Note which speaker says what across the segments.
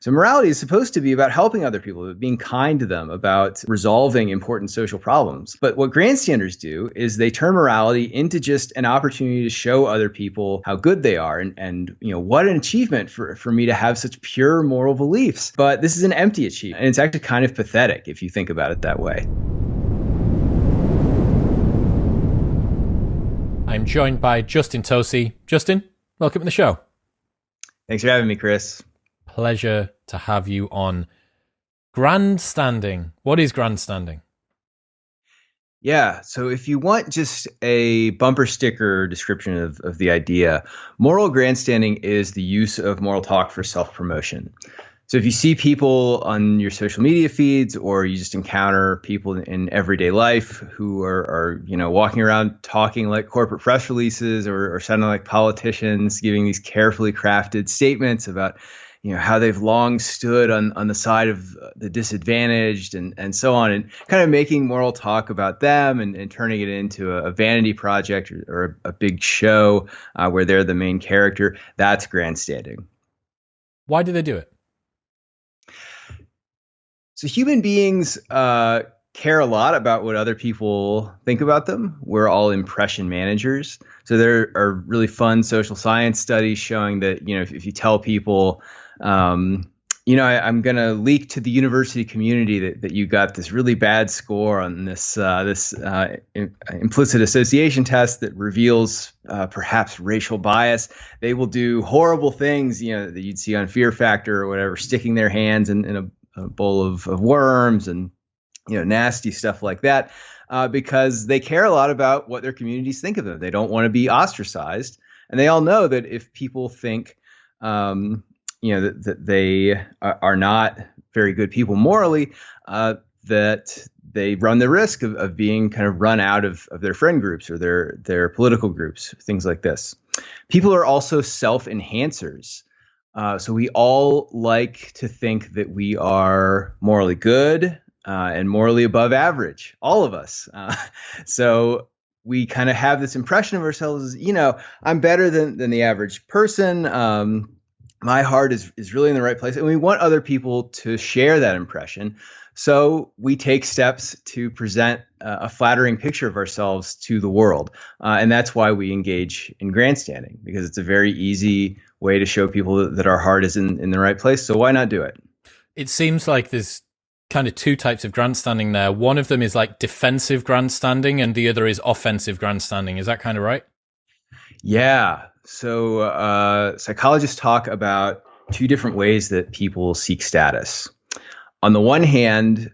Speaker 1: So morality is supposed to be about helping other people, about being kind to them, about resolving important social problems. But what grandstanders do is they turn morality into just an opportunity to show other people how good they are and what an achievement for me to have such pure moral beliefs. But this is an empty achievement, and it's actually kind of pathetic if you think about it that way.
Speaker 2: I'm joined by Justin Tosi. Justin, welcome to the show.
Speaker 1: Thanks for having me, Chris.
Speaker 2: Pleasure to have you on. Grandstanding. What is grandstanding?
Speaker 1: Yeah, so if you want just a bumper sticker description of the idea, moral grandstanding is the use of moral talk for self-promotion. So if you see people on your social media feeds, or you just encounter people in everyday life who are walking around talking like corporate press releases or sounding like politicians, giving these carefully crafted statements about how they've long stood on the side of the disadvantaged and so on, and kind of making moral talk about them and turning it into a vanity project or a big show where they're the main character, that's grandstanding.
Speaker 2: Why do they do it?
Speaker 1: So human beings care a lot about what other people think about them. We're all impression managers. So there are really fun social science studies showing that, if you tell people, I'm going to leak to the university community that you got this really bad score on this implicit association test that reveals perhaps racial bias, they will do horrible things, that you'd see on Fear Factor or whatever, sticking their hands in a bowl of worms and nasty stuff like that, because they care a lot about what their communities think of them. They don't want to be ostracized, and they all know that if people think that they are not very good people morally, that they run the risk of being kind of run out of their friend groups or their political groups, things like this. People are also self-enhancers. So we all like to think that we are morally good and morally above average, all of us. So we kind of have this impression of ourselves as, I'm better than the average person. My heart is really in the right place. And we want other people to share that impression. So we take steps to present a flattering picture of ourselves to the world. And that's why we engage in grandstanding, because it's a very easy way to show people that our heart is in the right place. So why not do it?
Speaker 2: It seems like there's kind of two types of grandstanding there. One of them is like defensive grandstanding and the other is offensive grandstanding. Is that kind of right?
Speaker 1: Yeah. So psychologists talk about two different ways that people seek status. On the one hand,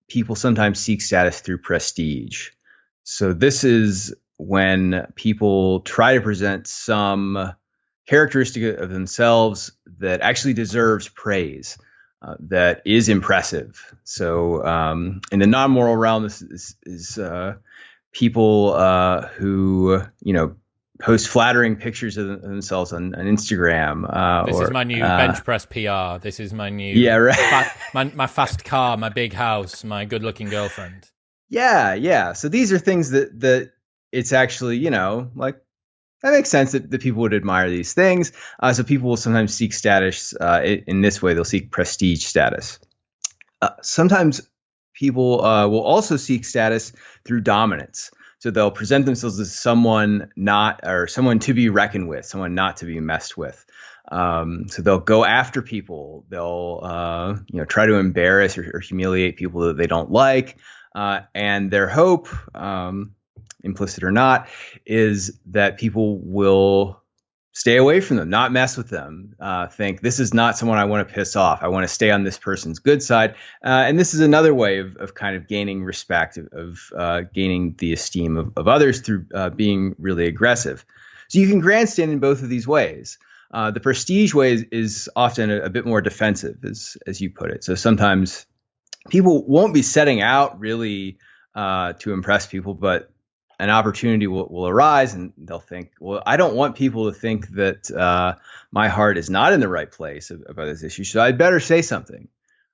Speaker 1: people sometimes seek status through prestige. So this is when people try to present some characteristic of themselves that actually deserves praise, that is impressive. So in the non-moral realm, this is people who, post flattering pictures of themselves on Instagram.
Speaker 2: This is my new bench press PR. This is my new my fast car, my big house, my good-looking girlfriend.
Speaker 1: Yeah. So these are things that it's actually, like, that makes sense that people would admire these things. So people will sometimes seek status in this way. They'll seek prestige status. Sometimes people will also seek status through dominance. So they'll present themselves as someone to be reckoned with, someone not to be messed with. So they'll go after people. They'll try to embarrass or humiliate people that they don't like. And their hope, implicit or not, is that people will stay away from them, not mess with them, think this is not someone I want to piss off. I want to stay on this person's good side. And this is another way of kind of gaining respect, of gaining the esteem of others through being really aggressive. So you can grandstand in both of these ways. The prestige way is often a bit more defensive, as you put it. So sometimes people won't be setting out really to impress people, but an opportunity will arise and they'll think, well, I don't want people to think that my heart is not in the right place about this issue, so I'd better say something.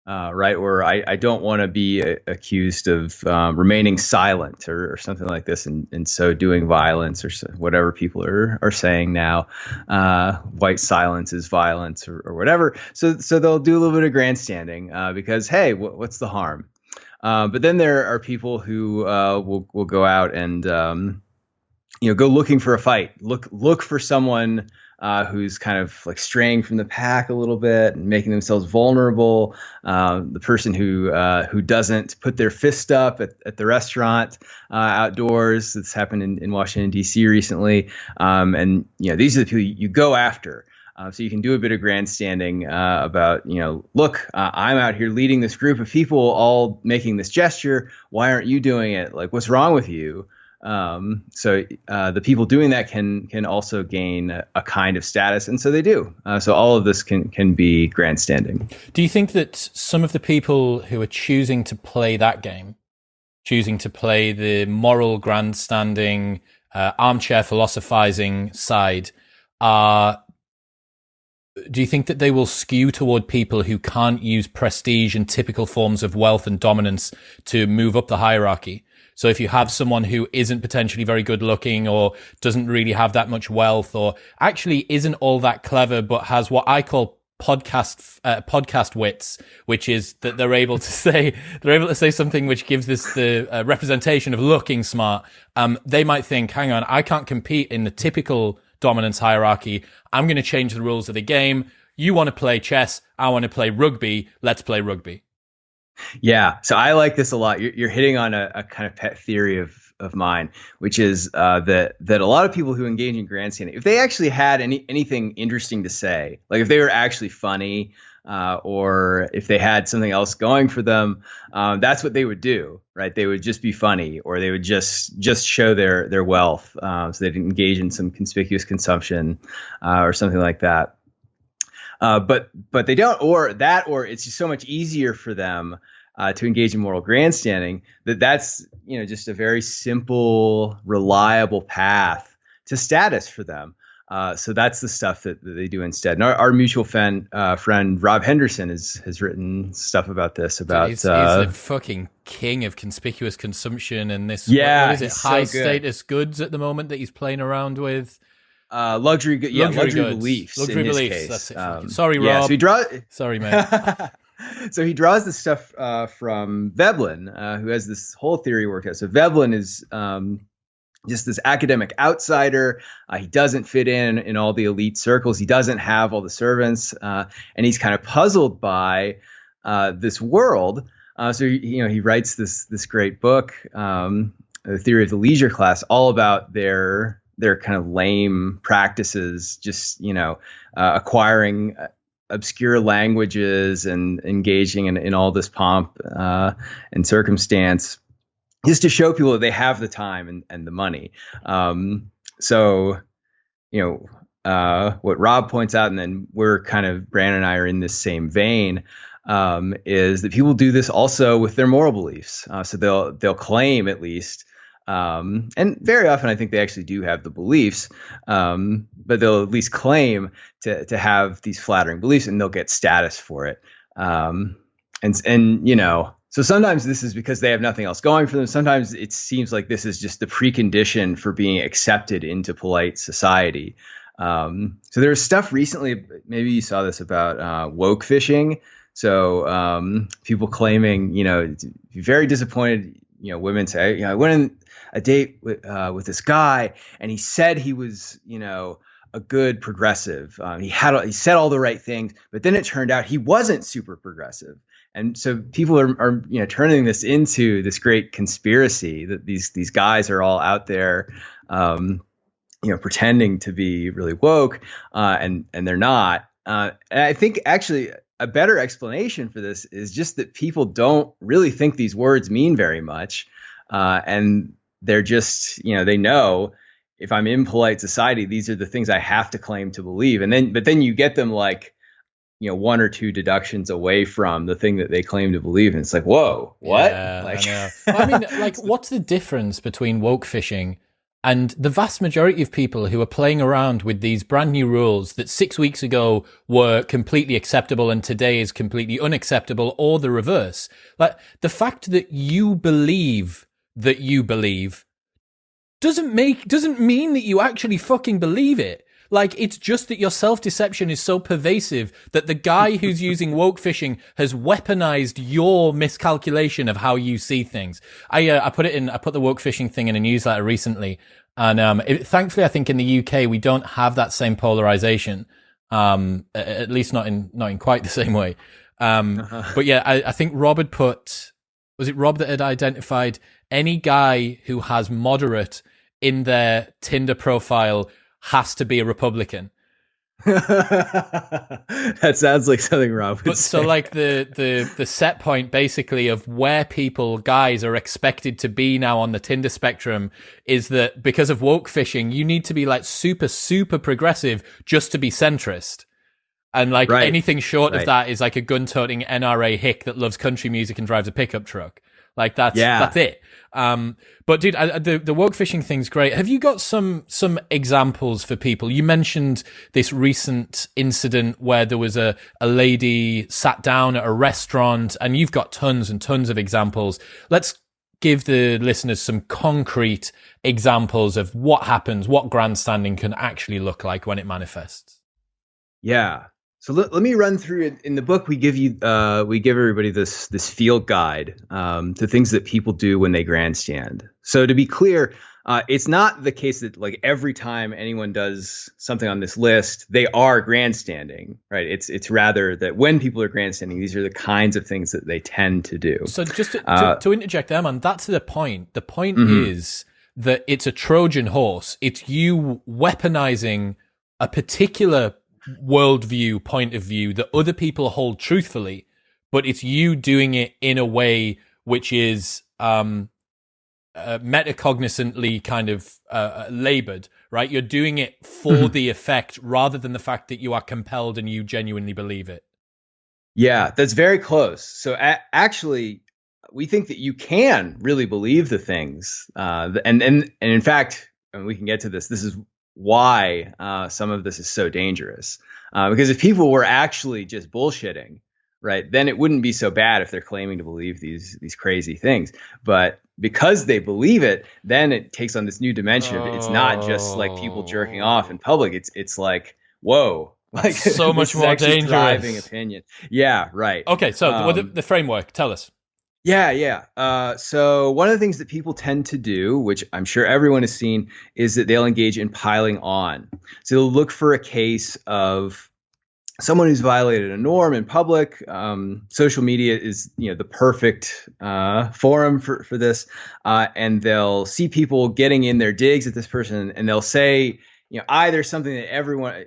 Speaker 1: right? Or I don't want to be accused of remaining silent or something like this, and so doing violence or whatever people are saying now. White silence is violence or whatever. So they'll do a little bit of grandstanding because, hey, what's the harm? But then there are people who will go out and go looking for a fight. Look for someone who's kind of like straying from the pack a little bit and making themselves vulnerable. The person who doesn't put their fist up at the restaurant outdoors. That's happened in Washington, D.C. recently. And these are the people you go after. So you can do a bit of grandstanding about, look, I'm out here leading this group of people all making this gesture. Why aren't you doing it? Like, what's wrong with you? So the people doing that can also gain a kind of status, and so they do. So all of this can be grandstanding.
Speaker 2: Do you think that some of the people who are choosing to play that game, choosing to play the moral grandstanding, armchair philosophizing side, do you think that they will skew toward people who can't use prestige and typical forms of wealth and dominance to move up the hierarchy? So if you have someone who isn't potentially very good looking or doesn't really have that much wealth or actually isn't all that clever, but has what I call podcast wits, which is that they're able to say something which gives this the representation of looking smart. They might think, hang on, I can't compete in the typical dominance hierarchy. I'm going to change the rules of the game. You want to play chess. I want to play rugby. Let's play rugby.
Speaker 1: Yeah, so I like this a lot. You're hitting on a kind of pet theory of mine, which is that a lot of people who engage in grandstanding, if they actually had anything interesting to say, like if they were actually funny, or if they had something else going for them, that's what they would do, right? They would just be funny, or they would just show their wealth, so they didn't engage in some conspicuous consumption, or something like that. But they don't, or it's just so much easier for them to engage in moral grandstanding that's just a very simple, reliable path to status for them. So that's the stuff that they do instead. And our mutual friend Rob Henderson has written stuff about this. He's
Speaker 2: the fucking king of conspicuous consumption and this.
Speaker 1: Yeah,
Speaker 2: what is it? High status goods at the moment that he's playing around with.
Speaker 1: Luxury beliefs.
Speaker 2: Luxury
Speaker 1: in his
Speaker 2: beliefs.
Speaker 1: case.
Speaker 2: That's it. Sorry, Rob.
Speaker 1: Yeah, so
Speaker 2: Sorry, man.
Speaker 1: So he draws this stuff from Veblen, who has this whole theory worked out. So Veblen is just this academic outsider. He doesn't fit in all the elite circles. He doesn't have all the servants, and he's kind of puzzled by this world. So he writes this great book, The Theory of the Leisure Class, all about their kind of lame practices, just acquiring obscure languages and engaging in all this pomp and circumstance, just to show people that they have the time and the money. So what Rob points out, and then Brandon and I are in this same vein, is that people do this also with their moral beliefs. So they'll claim, at least, and very often I think they actually do have the beliefs, but they'll at least claim to have these flattering beliefs, and they'll get status for it. So sometimes this is because they have nothing else going for them. Sometimes it seems like this is just the precondition for being accepted into polite society. So there's stuff recently, maybe you saw this, about woke fishing. So people claiming, very disappointed, women say, I went on a date with this guy, and he said he was, a good progressive. He said all the right things, but then it turned out he wasn't super progressive. And so people are turning this into this great conspiracy that these guys are all out there, pretending to be really woke, and they're not. And I think actually a better explanation for this is just that people don't really think these words mean very much, and they're just they know, if I'm in polite society, these are the things I have to claim to believe, but then you get them like, one or two deductions away from the thing that they claim to believe. And it's like, whoa, what?
Speaker 2: Yeah, I know. Well, I mean, like, what's the difference between woke fishing And the vast majority of people who are playing around with these brand new rules that 6 weeks ago were completely acceptable and today is completely unacceptable, or the reverse. Like, the fact that you believe doesn't mean that you actually fucking believe it. Like, it's just that your self-deception is so pervasive that the guy who's using woke fishing has weaponized your miscalculation of how you see things. I put the woke fishing thing in a newsletter recently, and thankfully I think in the UK we don't have that same polarization, at least not in quite the same way. But yeah, I think Rob had put, was it Rob that had identified any guy who has moderate in their Tinder profile has to be a Republican.
Speaker 1: That sounds like something Rob would say.
Speaker 2: So like the set point basically of where guys are expected to be now on the Tinder spectrum is that because of woke fishing, you need to be like super, super progressive just to be centrist. And like anything short of that is like a gun-toting NRA hick that loves country music and drives a pickup truck. Like that's it. But dude, the woke fishing thing's great. Have you got some examples for people? You mentioned this recent incident where there was a lady sat down at a restaurant, and you've got tons and tons of examples. Let's give the listeners some concrete examples of what happens, what grandstanding can actually look like when it manifests.
Speaker 1: Yeah. So let me run through it. In the book, we give everybody this field guide to things that people do when they grandstand. So to be clear, it's not the case that like every time anyone does something on this list, they are grandstanding, right? It's rather that when people are grandstanding, these are the kinds of things that they tend to do.
Speaker 2: So just to interject there, man, that's the point. The point is that it's a Trojan horse. It's you weaponizing a particular worldview, point of view that other people hold truthfully, but it's you doing it in a way which is metacognizantly kind of labored, right? You're doing it for the effect rather than the fact that you are compelled and you genuinely believe it.
Speaker 1: Yeah, that's very close. So actually, we think that you can really believe the things, and in fact, and we can get to this. This is why some of this is so dangerous. Because if people were actually just bullshitting, right, then it wouldn't be so bad if they're claiming to believe these crazy things. But because they believe it, then it takes on this new dimension of it's not just like people jerking off in public. It's like, whoa, like
Speaker 2: so much more dangerous.
Speaker 1: Driving opinion. Yeah, right.
Speaker 2: Okay, so the framework, tell us.
Speaker 1: Yeah. So one of the things that people tend to do, which I'm sure everyone has seen, is that they'll engage in piling on. So they'll look for a case of someone who's violated a norm in public. Social media is, the perfect forum for this. And they'll see people getting in their digs at this person, and they'll say, either something that everyone,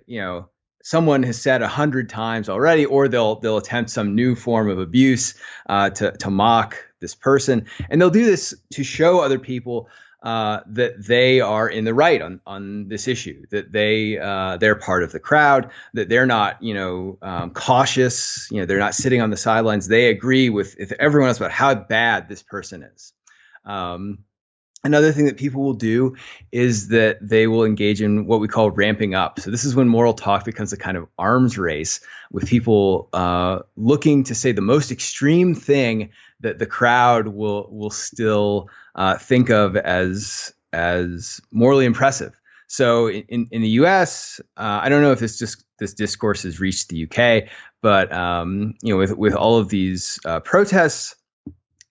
Speaker 1: someone has said 100 times already, or they'll attempt some new form of abuse to mock this person, and they'll do this to show other people that they are in the right on this issue, that they're part of the crowd, that they're not cautious, they're not sitting on the sidelines. They agree with everyone else about how bad this person is. Another thing that people will do is that they will engage in what we call ramping up. So this is when moral talk becomes a kind of arms race with people looking to say the most extreme thing that the crowd will still think of as morally impressive. So in the U.S., I don't know if this discourse has reached the UK, but with all of these protests,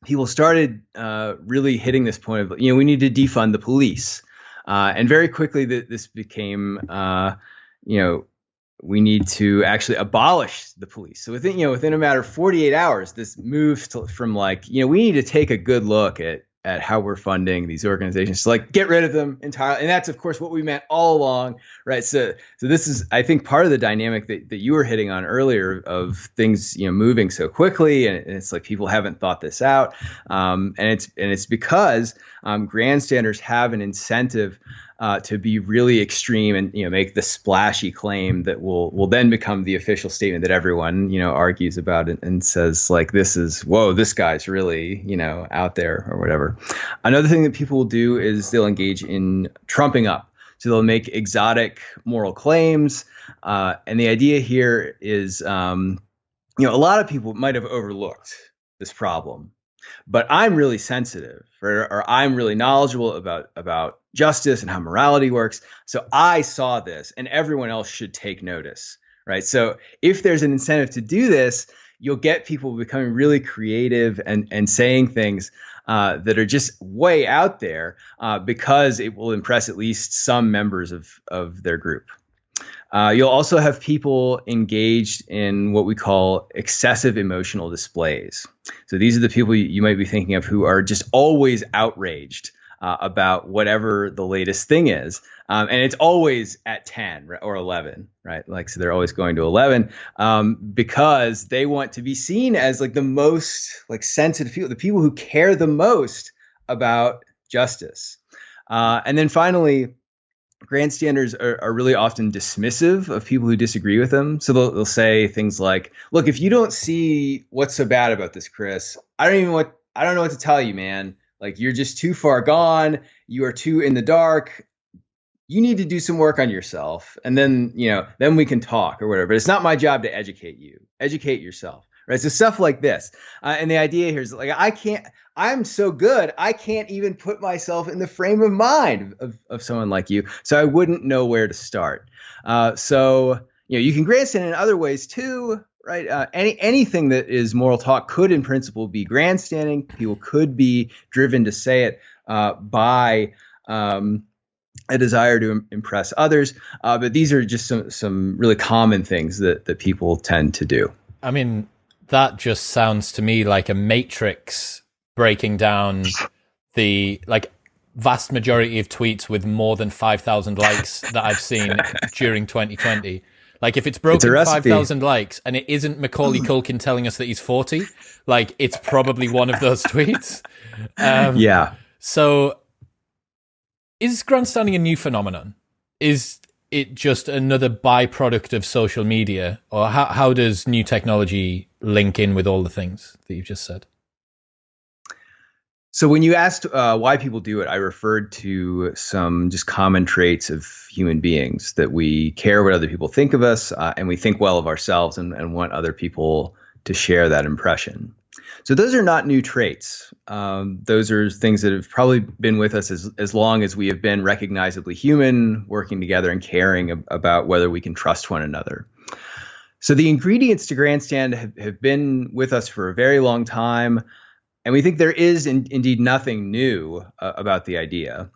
Speaker 1: people started really hitting this point of, we need to defund the police. And very quickly this became, we need to actually abolish the police. So within a matter of 48 hours, this moved from we need to take a good look at how we're funding these organizations to get rid of them entirely. And that's, of course, what we meant all along, right? So this is, I think, part of the dynamic that you were hitting on earlier of things, moving so quickly. And it's like people haven't thought this out. And it's because grandstanders have an incentive to be really extreme and make the splashy claim that will then become the official statement that everyone argues about and says like this guy's really out there or whatever. Another thing that people will do is they'll engage in trumping up. So they'll make exotic moral claims, and the idea here is a lot of people might have overlooked this problem. But I'm really sensitive, or I'm really knowledgeable about justice and how morality works. So I saw this, and everyone else should take notice, right? So if there's an incentive to do this, you'll get people becoming really creative and saying things that are just way out there because it will impress at least some members of their group. You'll also have people engaged in what we call excessive emotional displays. So these are the people you might be thinking of who are just always outraged about whatever the latest thing is. And it's always at 10 or 11, right? Like, so they're always going to 11 because they want to be seen as like the most like sensitive people, the people who care the most about justice. And then finally, grandstanders are really often dismissive of people who disagree with them. So they'll say things like, look, if you don't see what's so bad about this, Chris, I don't know what to tell you, man. Like, you're just too far gone. You are too in the dark. You need to do some work on yourself. And then, then we can talk or whatever. But it's not my job to educate you. Educate yourself. Right. So stuff like this. And the idea here is like, I'm so good, I can't even put myself in the frame of mind of someone like you. So I wouldn't know where to start. So you can grandstand in other ways too, right? Anything that is moral talk could in principle be grandstanding. People could be driven to say it by a desire to impress others. But these are just some really common things that people tend to do.
Speaker 2: I mean, that just sounds to me like a matrix breaking down the vast majority of tweets with more than 5,000 likes that I've seen during 2020. Like, if it's broken 5,000 likes and it isn't Macaulay Culkin telling us that he's 40, like, it's probably one of those tweets.
Speaker 1: Yeah.
Speaker 2: So is grandstanding a new phenomenon? Is it just another byproduct of social media? Or how does new technology link in with all the things that you've just said?
Speaker 1: So when you asked why people do it, I referred to some just common traits of human beings, that we care what other people think of us, and we think well of ourselves and want other people to share that impression. So those are not new traits. Those are things that have probably been with us as long as we have been recognizably human, working together and caring about whether we can trust one another. So the ingredients to grandstand have been with us for a very long time. And we think there is indeed nothing new about the idea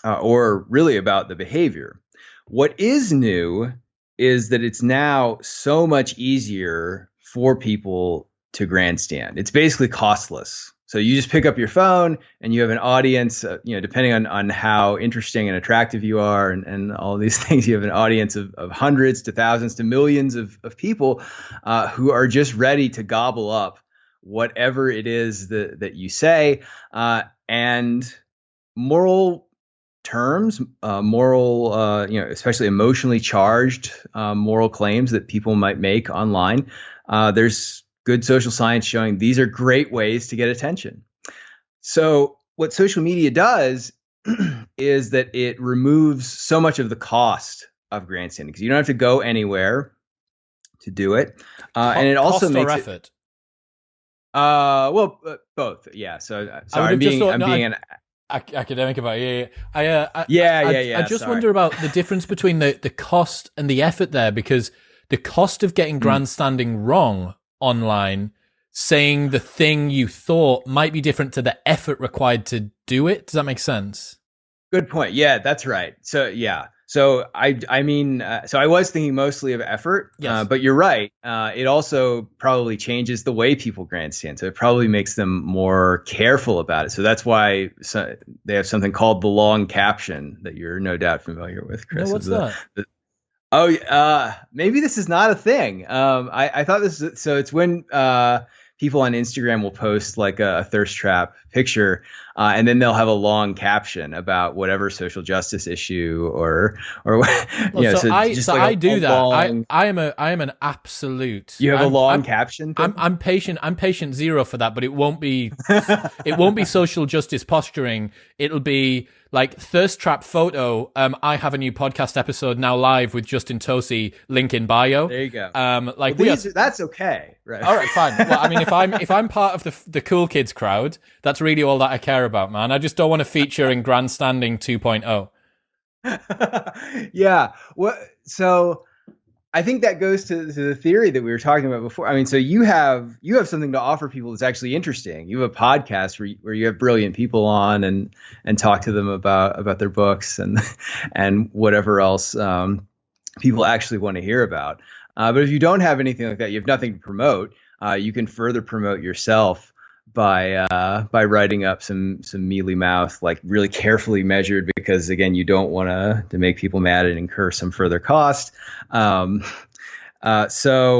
Speaker 1: or really about the behavior. What is new is that it's now so much easier for people to grandstand. It's basically costless. So you just pick up your phone and you have an audience, depending on how interesting and attractive you are and all these things, you have an audience of hundreds to thousands to millions of people who are just ready to gobble up whatever it is that you say, and moral terms, especially emotionally charged moral claims that people might make online. There's good social science showing these are great ways to get attention. So what social media does is that it removes so much of the cost of grandstanding because you don't have to go anywhere to do it, and it also makes
Speaker 2: effort.
Speaker 1: Both. Yeah. So sorry, I'm being an
Speaker 2: academic about it.
Speaker 1: Yeah.
Speaker 2: I just wonder about the difference between the cost and the effort there, because the cost of getting grandstanding wrong online, saying the thing you thought, might be different to the effort required to do it. Does that make sense?
Speaker 1: Good point. Yeah, that's right. So yeah. So I mean, so I was thinking mostly of effort,
Speaker 2: yes.
Speaker 1: But you're right. It also probably changes the way people grandstand. So it probably makes them more careful about it. So that's why they have something called the long caption that you're no doubt familiar with, Chris.
Speaker 2: No, what's
Speaker 1: that? Maybe this is not a thing. I thought this is, so it's when people on Instagram will post like a thirst trap picture, and then they'll have a long caption about whatever social justice issue or
Speaker 2: I do that. I am an absolute.
Speaker 1: You have a long caption.
Speaker 2: I'm patient. I'm patient zero for that, but it won't be. It won't be social justice posturing. It'll be like thirst trap photo. I have a new podcast episode now live with Justin Tosi. Link in bio.
Speaker 1: There you go.
Speaker 2: That's
Speaker 1: okay, right?
Speaker 2: All right, fine. Well, I mean, if I'm part of the cool kids crowd, that's really all that I care about, man. I just don't want to feature in grandstanding 2.0.
Speaker 1: Yeah. So I think that goes to the theory that we were talking about before. I mean, so you have something to offer people that's actually interesting. You have a podcast where you have brilliant people on and talk to them about their books and whatever else people actually want to hear about. But if you don't have anything like that, you have nothing to promote. You can further promote yourself by writing up some mealy mouth, like really carefully measured, because again, you don't want to make people mad and incur some further cost. So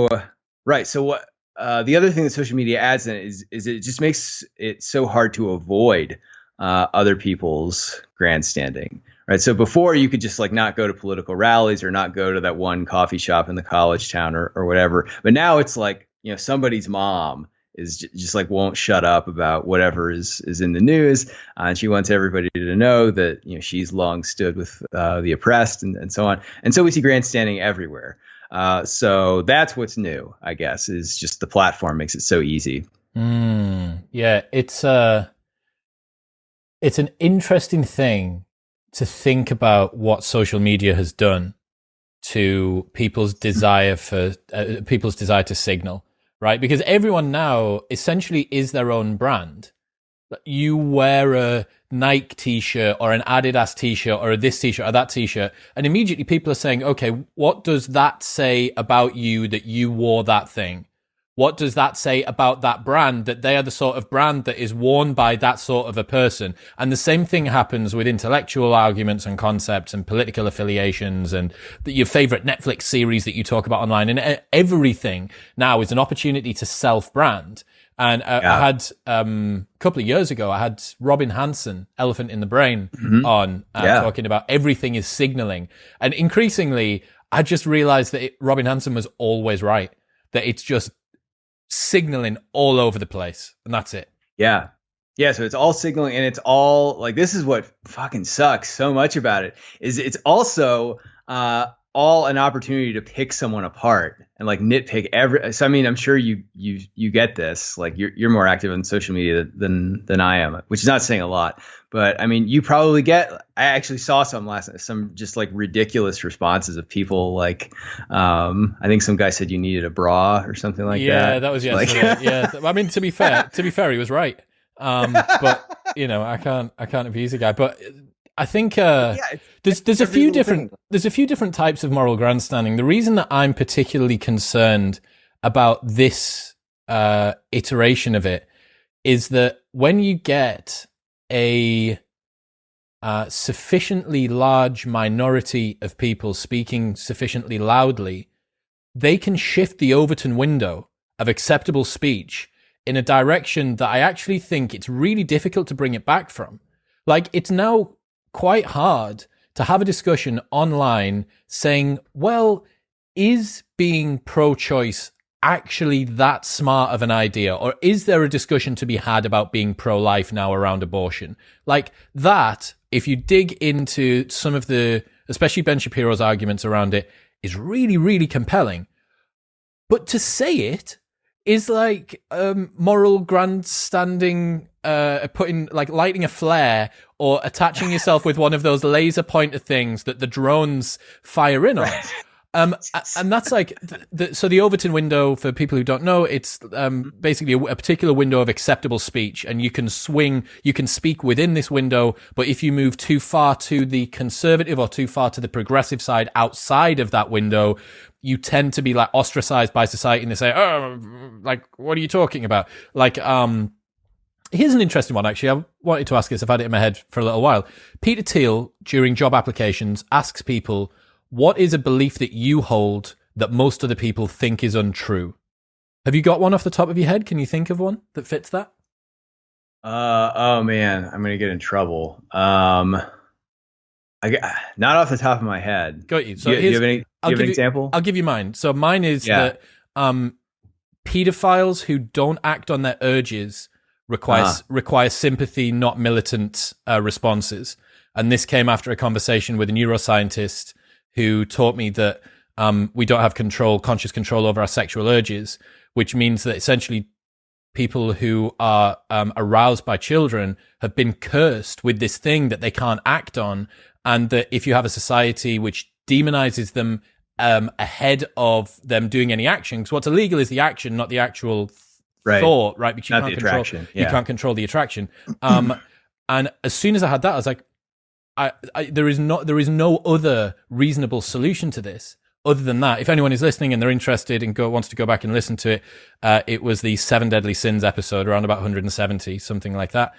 Speaker 1: what the other thing that social media adds in is it just makes it so hard to avoid other people's grandstanding. Right. So before you could just like not go to political rallies or not go to that one coffee shop in the college town or whatever. But now it's like, somebody's mom is just like won't shut up about whatever is in the news. And she wants everybody to know that, she's long stood with the oppressed and so on. And so we see grandstanding everywhere. So that's what's new, I guess, is just the platform makes it so easy.
Speaker 2: Yeah, it's an interesting thing to think about what social media has done to people's desire to signal, right? Because everyone now essentially is their own brand. You wear a Nike t-shirt or an Adidas t-shirt or this t-shirt or that t-shirt, and immediately people are saying, okay, what does that say about you that you wore that thing? What does that say about that brand, that they are the sort of brand that is worn by that sort of a person? And the same thing happens with intellectual arguments and concepts and political affiliations and your favorite Netflix series that you talk about online. And everything now is an opportunity to self-brand. And I had, a couple of years ago, I had Robin Hanson, Elephant in the Brain, on talking about everything is signaling. And increasingly, I just realized that Robin Hanson was always right, that it's just signaling all over the place, and that's it.
Speaker 1: Yeah. So it's all signaling, and it's all like, this is what fucking sucks so much about it, is it's also all an opportunity to pick someone apart and like nitpick so I mean, I'm sure you get this, like you're more active on social media than I am, which is not saying a lot, but I mean, you probably I actually saw some just like ridiculous responses of people like, I think some guy said you needed a bra or something like that.
Speaker 2: Yeah, that was yesterday. Like, yeah. I mean, to be fair, he was right. But I can't abuse a guy, but I think there's a few different types of moral grandstanding. The reason that I'm particularly concerned about this iteration of it is that when you get a sufficiently large minority of people speaking sufficiently loudly, they can shift the Overton window of acceptable speech in a direction that I actually think it's really difficult to bring it back from. Like, it's now quite hard to have a discussion online saying, well, is being pro-choice actually that smart of an idea? Or is there a discussion to be had about being pro-life now around abortion? Like that, if you dig into some of especially Ben Shapiro's arguments around it, is really, really compelling. But to say it is like moral grandstanding, lighting a flare or attaching yourself with one of those laser pointer things that the drones fire in on. And that's like, so the Overton window, for people who don't know, it's basically a particular window of acceptable speech, and you can speak within this window, but if you move too far to the conservative or too far to the progressive side outside of that window, you tend to be like ostracized by society, and they say, oh, like, what are you talking about? Like, here's an interesting one, actually. I wanted to ask this. I've had it in my head for a little while. Peter Thiel, during job applications, asks people, what is a belief that you hold that most other people think is untrue? Have you got one off the top of your head? Can you think of one that fits that?
Speaker 1: Oh man, I'm gonna get in trouble. Not off the top of my head.
Speaker 2: Got you. So
Speaker 1: Do you have
Speaker 2: I'll
Speaker 1: an
Speaker 2: give you,
Speaker 1: example?
Speaker 2: I'll give you mine. So mine is
Speaker 1: Yeah.
Speaker 2: that pedophiles who don't act on their urges require sympathy, not militant responses. And this came after a conversation with a neuroscientist who taught me that we don't have conscious control over our sexual urges, which means that essentially people who are aroused by children have been cursed with this thing that they can't act on. And that if you have a society which demonizes them ahead of them doing any action, because what's illegal is the action, not the actual thought, right? Because you can't control the attraction. And as soon as I had that, I was like, there is no other reasonable solution to this other than that. If anyone is listening and they're interested and wants to go back and listen to it, it was the 7 Deadly Sins episode, around about 170, something like that.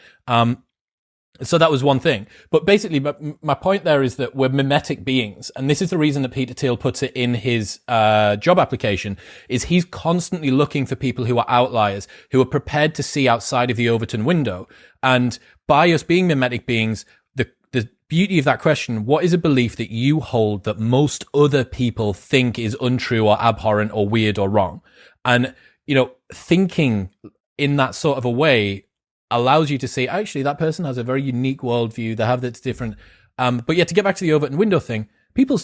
Speaker 2: So that was one thing. But basically, my point there is that we're mimetic beings. And this is the reason that Peter Thiel puts it in his job application, is he's constantly looking for people who are outliers, who are prepared to see outside of the Overton window. And by us being mimetic beings, the beauty of that question, what is a belief that you hold that most other people think is untrue or abhorrent or weird or wrong? And, thinking in that sort of a way allows you to say, actually, that person has a very unique worldview. They have that's different. But yet, to get back to the Overton window thing, people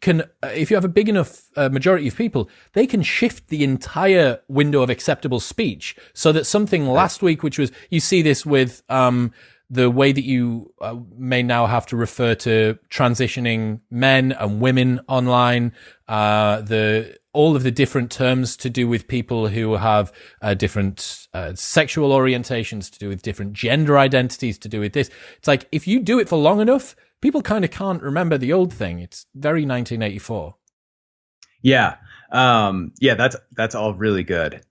Speaker 2: can, if you have a big enough majority of people, they can shift the entire window of acceptable speech so that something last week, which was, you see this with the way that you may now have to refer to transitioning men and women online, all of the different terms to do with people who have different sexual orientations, to do with different gender identities, to do with this. It's like, if you do it for long enough, people kind of can't remember the old thing. It's very 1984.
Speaker 1: Yeah. That's all really good.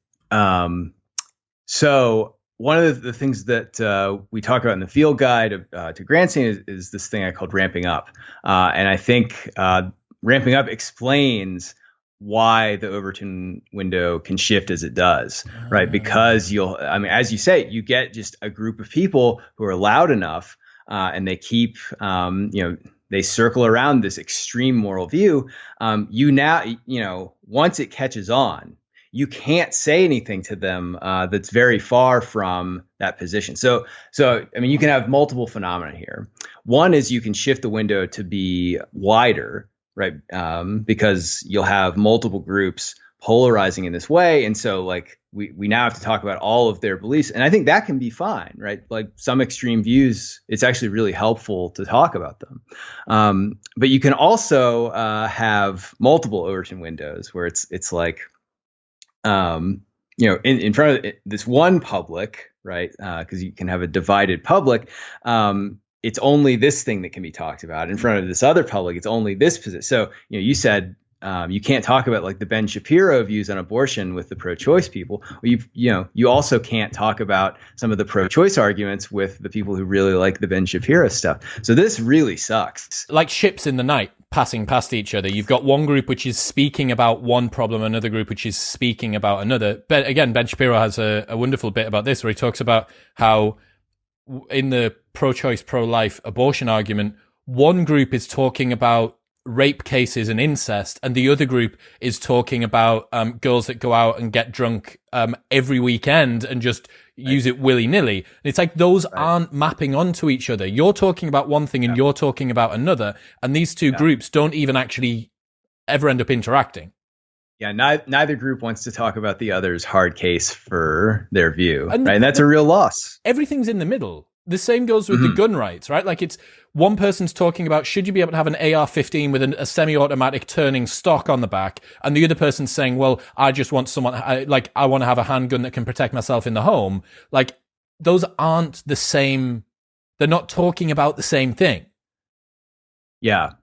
Speaker 1: So one of the things that we talk about in the field guide to grandstanding is this thing I called ramping up. And I think ramping up explains why the Overton window can shift as it does, right? Because as you say, you get just a group of people who are loud enough and they keep, they circle around this extreme moral view. Once it catches on, you can't say anything to them that's very far from that position. So you can have multiple phenomena here. One is you can shift the window to be wider, right? Because you'll have multiple groups polarizing in this way. And so we now have to talk about all of their beliefs. And I think that can be fine, right? Like some extreme views, it's actually really helpful to talk about them. But you can also have multiple Overton windows where it's like, in front of this one public, right? Because you can have a divided public. It's only this thing that can be talked about. In front of this other public, it's only this position. So, you said you can't talk about like the Ben Shapiro views on abortion with the pro-choice people. You also can't talk about some of the pro-choice arguments with the people who really like the Ben Shapiro stuff. So this really sucks.
Speaker 2: Like ships in the night passing past each other. You've got one group which is speaking about one problem, another group which is speaking about another. But again, Ben Shapiro has a wonderful bit about this where he talks about how in the pro-choice, pro-life abortion argument, one group is talking about rape cases and incest, and the other group is talking about girls that go out and get drunk every weekend and just use it willy-nilly. And it's like those aren't mapping onto each other. You're talking about one thing and you're talking about another, and these two groups don't even actually ever end up interacting.
Speaker 1: Yeah, neither group wants to talk about the other's hard case for their view, right? And that's a real loss.
Speaker 2: Everything's in the middle. The same goes with the gun rights, right? Like it's one person's talking about, should you be able to have an AR-15 with a semi-automatic turning stock on the back? And the other person's saying, well, I just want I want to have a handgun that can protect myself in the home. Like those aren't the same. They're not talking about the same thing.
Speaker 1: Yeah.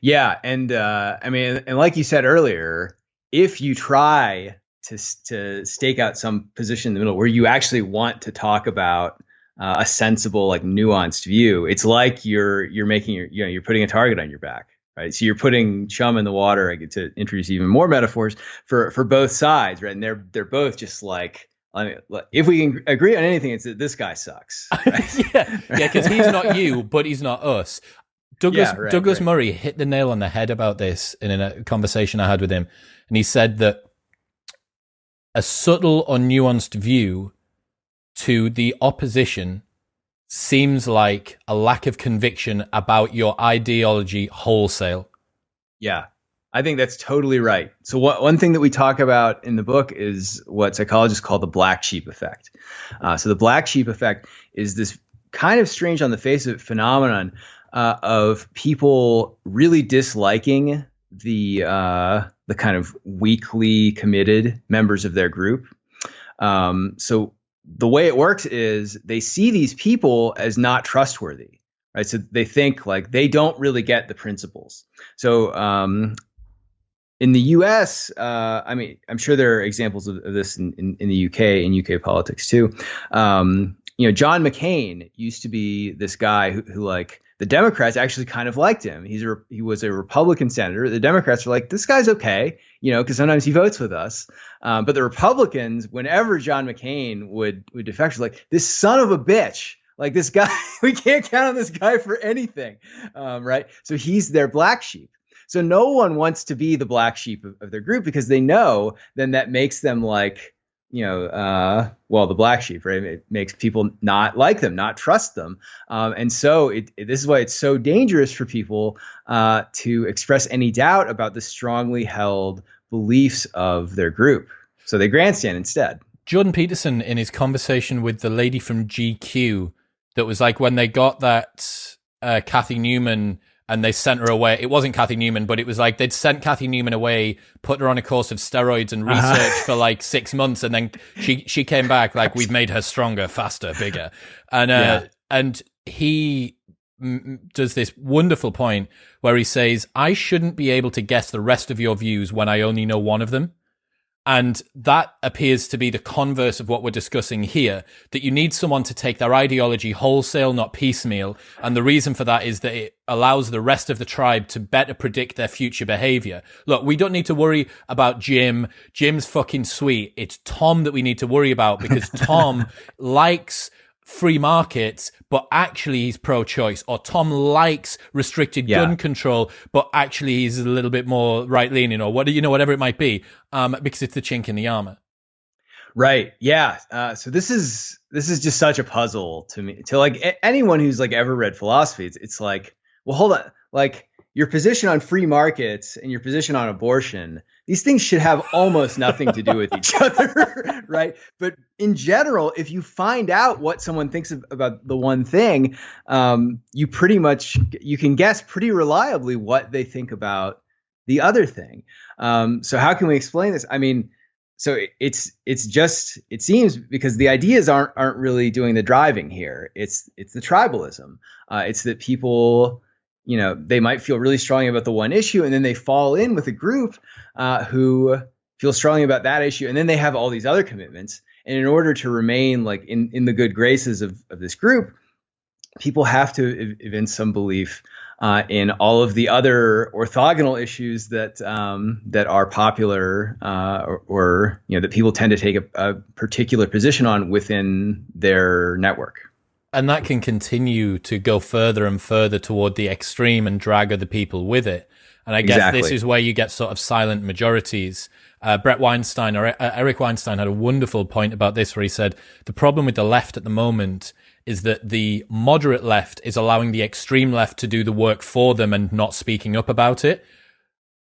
Speaker 1: Yeah. And and like you said earlier, if you try to stake out some position in the middle where you actually want to talk about a sensible, like nuanced view, it's like you're making you're putting a target on your back, right? So you're putting chum in the water. I get to introduce even more metaphors for both sides, right? And they're both just like I mean, if we can agree on anything, it's that this guy sucks. Right?
Speaker 2: yeah, because he's not you, but he's not us. Douglas Murray hit the nail on the head about this in a conversation I had with him, and he said that a subtle or nuanced view to the opposition seems like a lack of conviction about your ideology wholesale.
Speaker 1: Yeah, I think that's totally right. So one thing that we talk about in the book is what psychologists call the black sheep effect. So the black sheep effect is this kind of strange on the face of it phenomenon of people really disliking the kind of weakly committed members of their group. So the way it works is they see these people as not trustworthy, right? So they think like they don't really get the principles. So in the U.S., I mean, I'm sure there are examples of this in the U.K. and U.K. politics too. John McCain used to be this guy who like the Democrats actually kind of liked him. He was a Republican senator. The Democrats were like, this guy's okay, because sometimes he votes with us. But the Republicans, whenever John McCain would defect, were like, this son of a bitch, like this guy, we can't count on this guy for anything, right? So he's their black sheep. So no one wants to be the black sheep of their group because they know then that makes them like, the black sheep, right? It makes people not like them, not trust them. And so this is why it's so dangerous for people to express any doubt about the strongly held beliefs of their group. So they grandstand instead.
Speaker 2: Jordan Peterson, in his conversation with the lady from GQ, that was like when they got that Kathy Newman and they sent her away. It wasn't Kathy Newman, but it was like they'd sent Kathy Newman away, put her on a course of steroids and research for like 6 months. And then she came back like, we've made her stronger, faster, bigger. And he does this wonderful point where he says, I shouldn't be able to guess the rest of your views when I only know one of them. And that appears to be the converse of what we're discussing here, that you need someone to take their ideology wholesale, not piecemeal. And the reason for that is that it allows the rest of the tribe to better predict their future behavior. Look, we don't need to worry about Jim. Jim's fucking sweet. It's Tom that we need to worry about because Tom likes free markets, but actually he's pro-choice, or Tom likes restricted gun control, but actually he's a little bit more right-leaning, or whatever it might be, because it's the chink in the armor.
Speaker 1: Right. Yeah. So this is just such a puzzle to me. To like anyone who's like ever read philosophy, it's like, well, hold on, like your position on free markets and your position on abortion, these things should have almost nothing to do with each other, right? But in general, if you find out what someone thinks about the one thing, you can guess pretty reliably what they think about the other thing. So how can we explain this? I mean, so it seems because the ideas aren't really doing the driving here. It's the tribalism. It's that people, they might feel really strongly about the one issue, and then they fall in with a group who feel strongly about that issue, and then they have all these other commitments. And in order to remain like in the good graces of this group, people have to evince some belief in all of the other orthogonal issues that are popular or that people tend to take a particular position on within their network.
Speaker 2: And that can continue to go further and further toward the extreme and drag other people with it. And I guess this is where you get sort of silent majorities. Eric Weinstein had a wonderful point about this where he said, the problem with the left at the moment is that the moderate left is allowing the extreme left to do the work for them and not speaking up about it.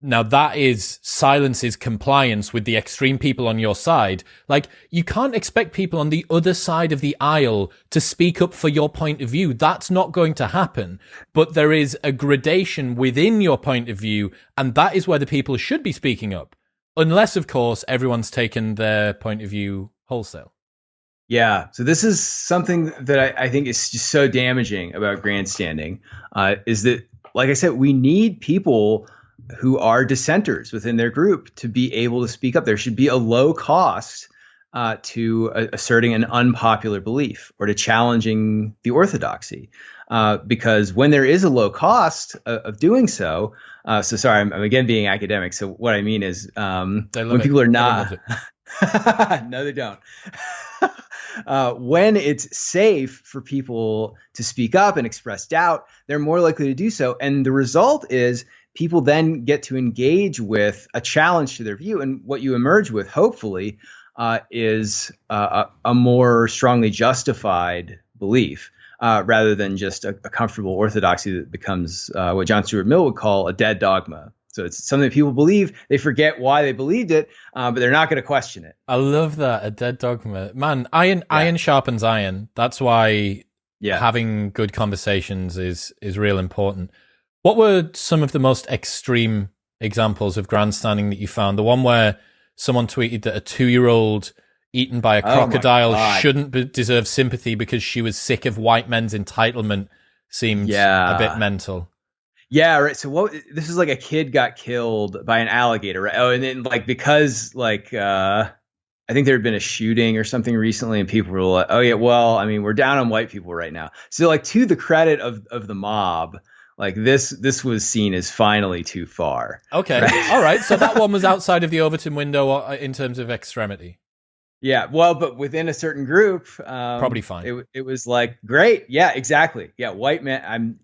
Speaker 2: Now that silences compliance with the extreme people on your side. Like, you can't expect people on the other side of the aisle to speak up for your point of view. That's not going to happen. But there is a gradation within your point of view, and that is where the people should be speaking up. Unless, of course, everyone's taken their point of view wholesale.
Speaker 1: Yeah. So this is something that I think is just so damaging about grandstanding, is that, like I said, we need people who are dissenters within their group to be able to speak up. There should be a low cost to asserting an unpopular belief or to challenging the orthodoxy. Because when there is a low cost of doing so, sorry, I'm again being academic. So what I mean is when people are not, no, they don't. when it's safe for people to speak up and express doubt, they're more likely to do so. And the result is people then get to engage with a challenge to their view. And what you emerge with, hopefully, is a more strongly justified belief. Rather than just a comfortable orthodoxy that becomes what John Stuart Mill would call a dead dogma. So it's something that people believe, they forget why they believed it, but they're not going to question it.
Speaker 2: I love that, a dead dogma. Man, iron sharpens iron. That's why having good conversations is real important. What were some of the most extreme examples of grandstanding that you found? The one where someone tweeted that a 2-year-old eaten by a crocodile shouldn't deserve sympathy because she was sick of white men's entitlement seemed a bit mental.
Speaker 1: Yeah, right. So this is like a kid got killed by an alligator, right? Oh, and then because I think there had been a shooting or something recently, and people were like, oh yeah, well, I mean, we're down on white people right now. So to the credit of the mob, this was seen as finally too far. Okay.
Speaker 2: Right? All right. So that one was outside of the Overton window in terms of extremity.
Speaker 1: Yeah, well, but within a certain group,
Speaker 2: probably fine.
Speaker 1: It was like, great, yeah, exactly, yeah, white men.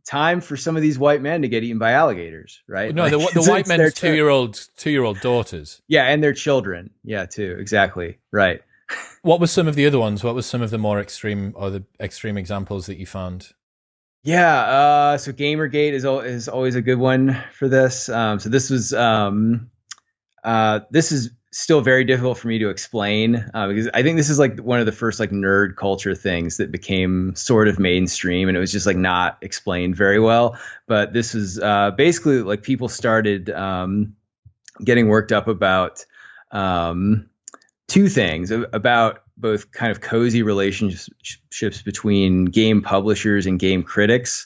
Speaker 1: Time for some of these white men to get eaten by alligators, right?
Speaker 2: No, the white men's two-year-old daughters.
Speaker 1: Yeah, and their children. Yeah, too. Exactly. Right.
Speaker 2: What were some of the other ones? What was some of the more extreme or the extreme examples that you found?
Speaker 1: Yeah, so Gamergate is always a good one for this. So this was this is still very difficult for me to explain because I think this is one of the first nerd culture things that became sort of mainstream, and it was just not explained very well. But this was basically people started getting worked up about two things, about both kind of cozy relationships between game publishers and game critics.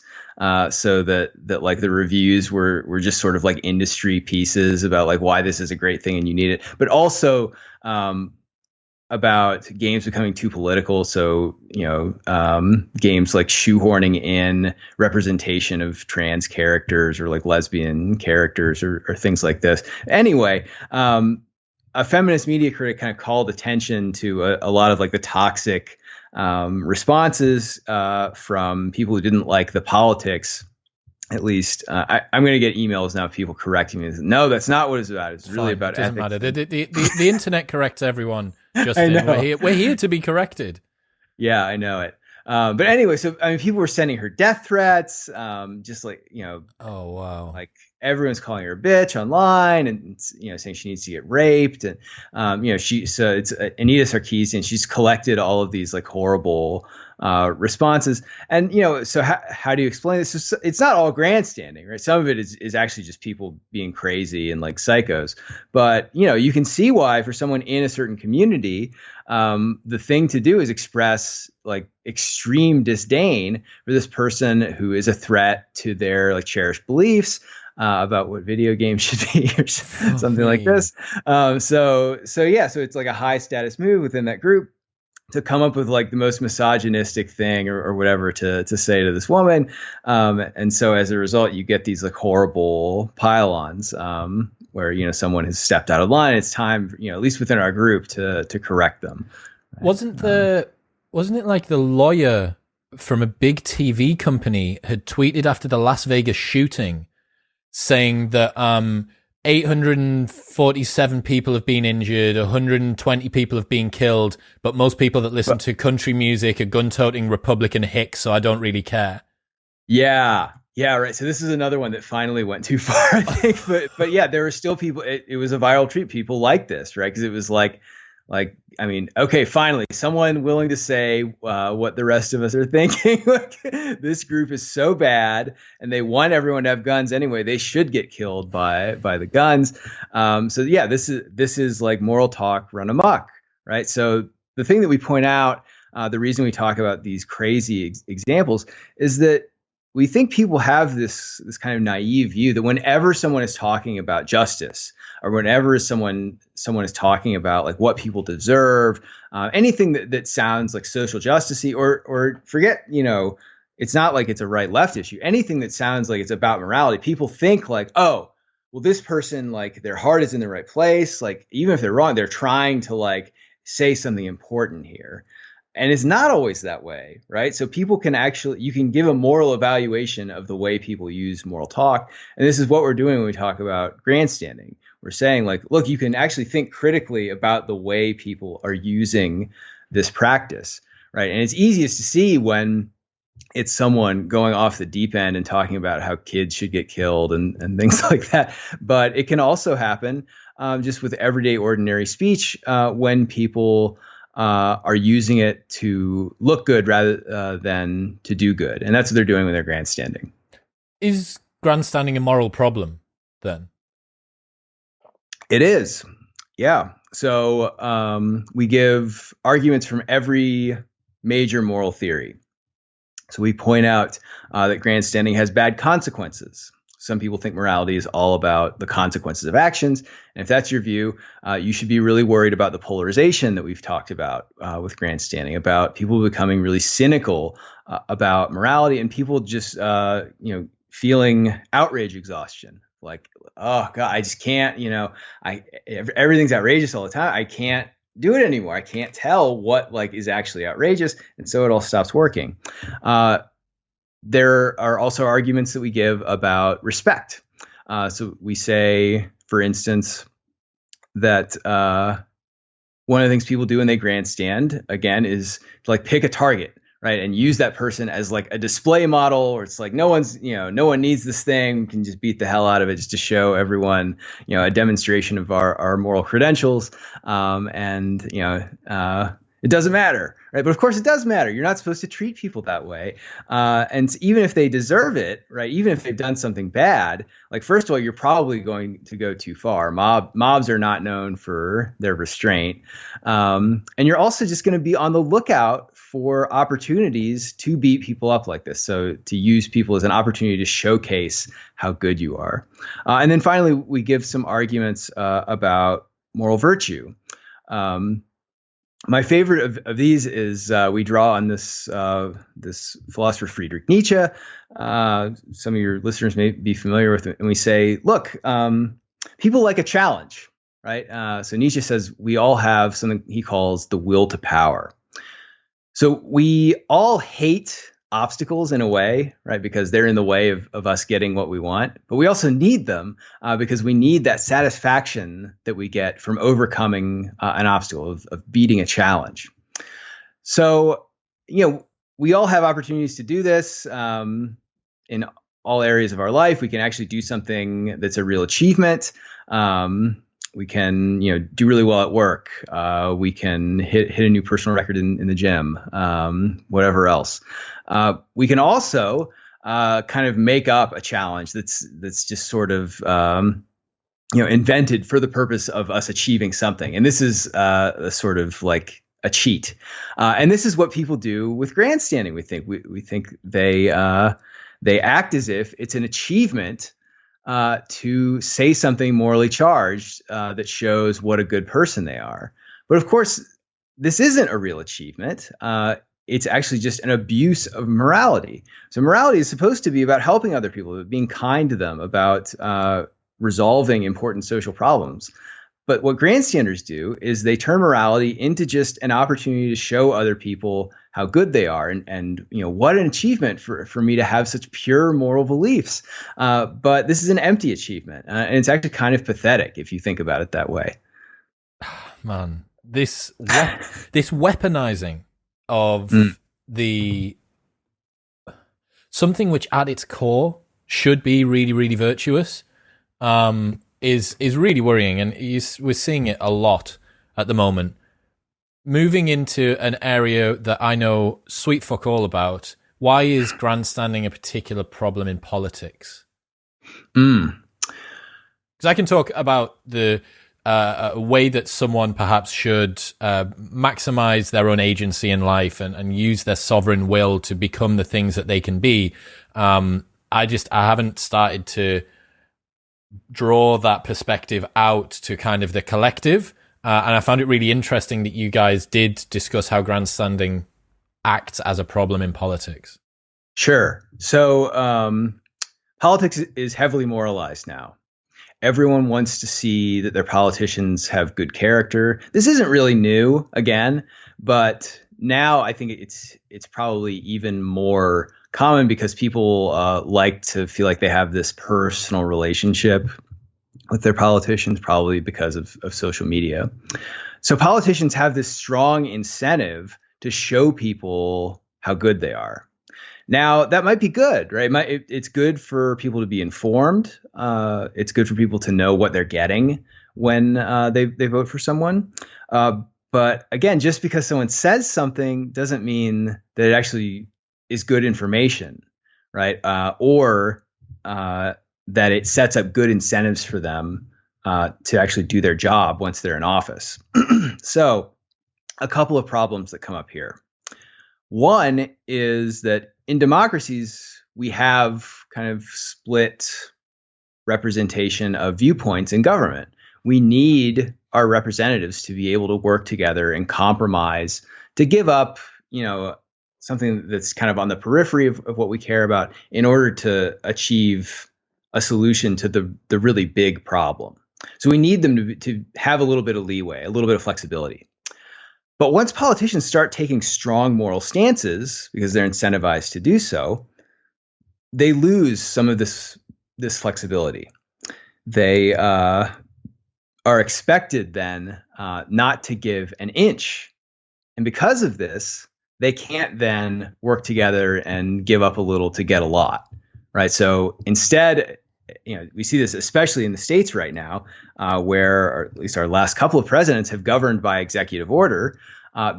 Speaker 1: So that the reviews were just sort of industry pieces about why this is a great thing and you need it, but also about games becoming too political. So games like shoehorning in representation of trans characters or lesbian characters or things like this. Anyway, a feminist media critic kind of called attention to a lot of the toxic responses from people who didn't like the politics. At least I'm going to get emails now of people correcting me. No, that's not what it's about. It's really about
Speaker 2: ethics.
Speaker 1: It
Speaker 2: doesn't matter. The internet corrects everyone. Justin, we're here to be corrected.
Speaker 1: Yeah, I know it. But anyway, so people were sending her death threats. Just
Speaker 2: oh wow,
Speaker 1: everyone's calling her a bitch online, and saying she needs to get raped, and it's Anita Sarkeesian. She's collected all of these horrible responses, and so how do you explain this? It's not all grandstanding, right? Some of it is actually just people being crazy and psychos, but you can see why for someone in a certain community, the thing to do is express extreme disdain for this person who is a threat to their cherished beliefs about what video games should be or something like this. So it's a high status move within that group to come up with the most misogynistic thing or whatever to say to this woman. And so as a result, you get these horrible pile-ons where, someone has stepped out of line. It's time, at least within our group to correct them. Right?
Speaker 2: Wasn't it the lawyer from a big TV company had tweeted after the Las Vegas shooting saying that 847 people have been injured, 120 people have been killed, but most people that listen to country music are gun-toting Republican hicks, so I don't really care.
Speaker 1: Yeah, right. So this is another one that finally went too far, I think. But yeah, there were still people. It was a viral treat. People liked this, right? Because it was okay, finally, someone willing to say what the rest of us are thinking. This group is so bad, and they want everyone to have guns anyway. They should get killed by the guns. So yeah, this is moral talk run amok, right? So the thing that we point out, the reason we talk about these crazy examples, is that we think people have this kind of naive view that whenever someone is talking about justice, or whenever someone is talking about what people deserve, anything that sounds like social justice-y, or forget, it's not it's a right left issue. Anything that sounds like it's about morality, people think oh, well, this person their heart is in the right place. Even if they're wrong, they're trying to say something important here. And it's not always that way, right? So people can you can give a moral evaluation of the way people use moral talk. And this is what we're doing when we talk about grandstanding. We're saying, like, look, you can actually think critically about the way people are using this practice, right? And it's easiest to see when it's someone going off the deep end and talking about how kids should get killed and things like that. But it can also happen just with everyday, ordinary speech when people are using it to look good rather than to do good. And that's what they're doing when they're grandstanding.
Speaker 2: Is grandstanding a moral problem then?
Speaker 1: It is. Yeah. So we give arguments from every major moral theory. So we point out that grandstanding has bad consequences. Some people think morality is all about the consequences of actions. And if that's your view, you should be really worried about the polarization that we've talked about with grandstanding, about people becoming really cynical about morality and people just, feeling outrage exhaustion. Like, oh God, I just can't, everything's outrageous all the time. I can't do it anymore. I can't tell what is actually outrageous. And so it all stops working. There are also arguments that we give about respect. So we say, for instance, that one of the things people do when they grandstand, again, is to pick a target, right? And use that person as a display model, or it's no one needs this thing. We can just beat the hell out of it just to show everyone, a demonstration of our moral credentials. It doesn't matter, right? But of course it does matter. You're not supposed to treat people that way. And even if they deserve it, right? Even if they've done something bad, first of all, you're probably going to go too far. Mobs are not known for their restraint. And you're also just going to be on the lookout for opportunities to beat people up like this. So to use people as an opportunity to showcase how good you are. And then finally, we give some arguments about moral virtue. My favorite of these is we draw on this philosopher Friedrich Nietzsche. Some of your listeners may be familiar with it. And we say, look, people like a challenge, right? So Nietzsche says we all have something he calls the will to power. So we all hate obstacles in a way, right? Because they're in the way of us getting what we want. But we also need them because we need that satisfaction that we get from overcoming an obstacle, of beating a challenge. So, we all have opportunities to do this in all areas of our life. We can actually do something that's a real achievement. We can, do really well at work. We can hit a new personal record in the gym, whatever else. We can also kind of make up a challenge that's just sort of invented for the purpose of us achieving something. And this is a sort of a cheat. And this is what people do with grandstanding. We think they act as if it's an achievement to say something morally charged that shows what a good person they are. But of course, this isn't a real achievement. It's actually just an abuse of morality. So morality is supposed to be about helping other people, about being kind to them, about resolving important social problems. But what grandstanders do is they turn morality into just an opportunity to show other people how good they are. And what an achievement for me to have such pure moral beliefs. But this is an empty achievement. And it's actually kind of pathetic if you think about it that way.
Speaker 2: Man, this weaponizing of the something which at its core should be really, really virtuous is really worrying. And we're seeing it a lot at the moment. Moving into an area that I know sweet fuck all about, why is grandstanding a particular problem in politics? Because I can talk about the way that someone perhaps should maximize their own agency in life and use their sovereign will to become the things that they can be. I haven't started to draw that perspective out to kind of the collective. And I found it really interesting that you guys did discuss how grandstanding acts as a problem in politics.
Speaker 1: Sure. So politics is heavily moralized now. Everyone wants to see that their politicians have good character. This isn't really new, again, but now I think it's probably even more common because people like to feel like they have this personal relationship with their politicians, probably because of social media. So politicians have this strong incentive to show people how good they are. Now, that might be good, right? It's good for people to be informed. It's good for people to know what they're getting when they vote for someone. But again, just because someone says something doesn't mean that it actually is good information, right? Or that it sets up good incentives for them to actually do their job once they're in office. So a couple of problems that come up here. One is that in democracies, we have kind of split representation of viewpoints in government. We need our representatives to be able to work together and compromise to give up, something that's kind of on the periphery of what we care about in order to achieve a solution to the really big problem. So we need them to have a little bit of leeway, a little bit of flexibility. But once politicians start taking strong moral stances, because they're incentivized to do so, they lose some of this flexibility. They are expected then not to give an inch. And because of this, they can't then work together and give up a little to get a lot, right? So instead, we see this especially in the States right now, where, or at least our last couple of presidents have governed by executive order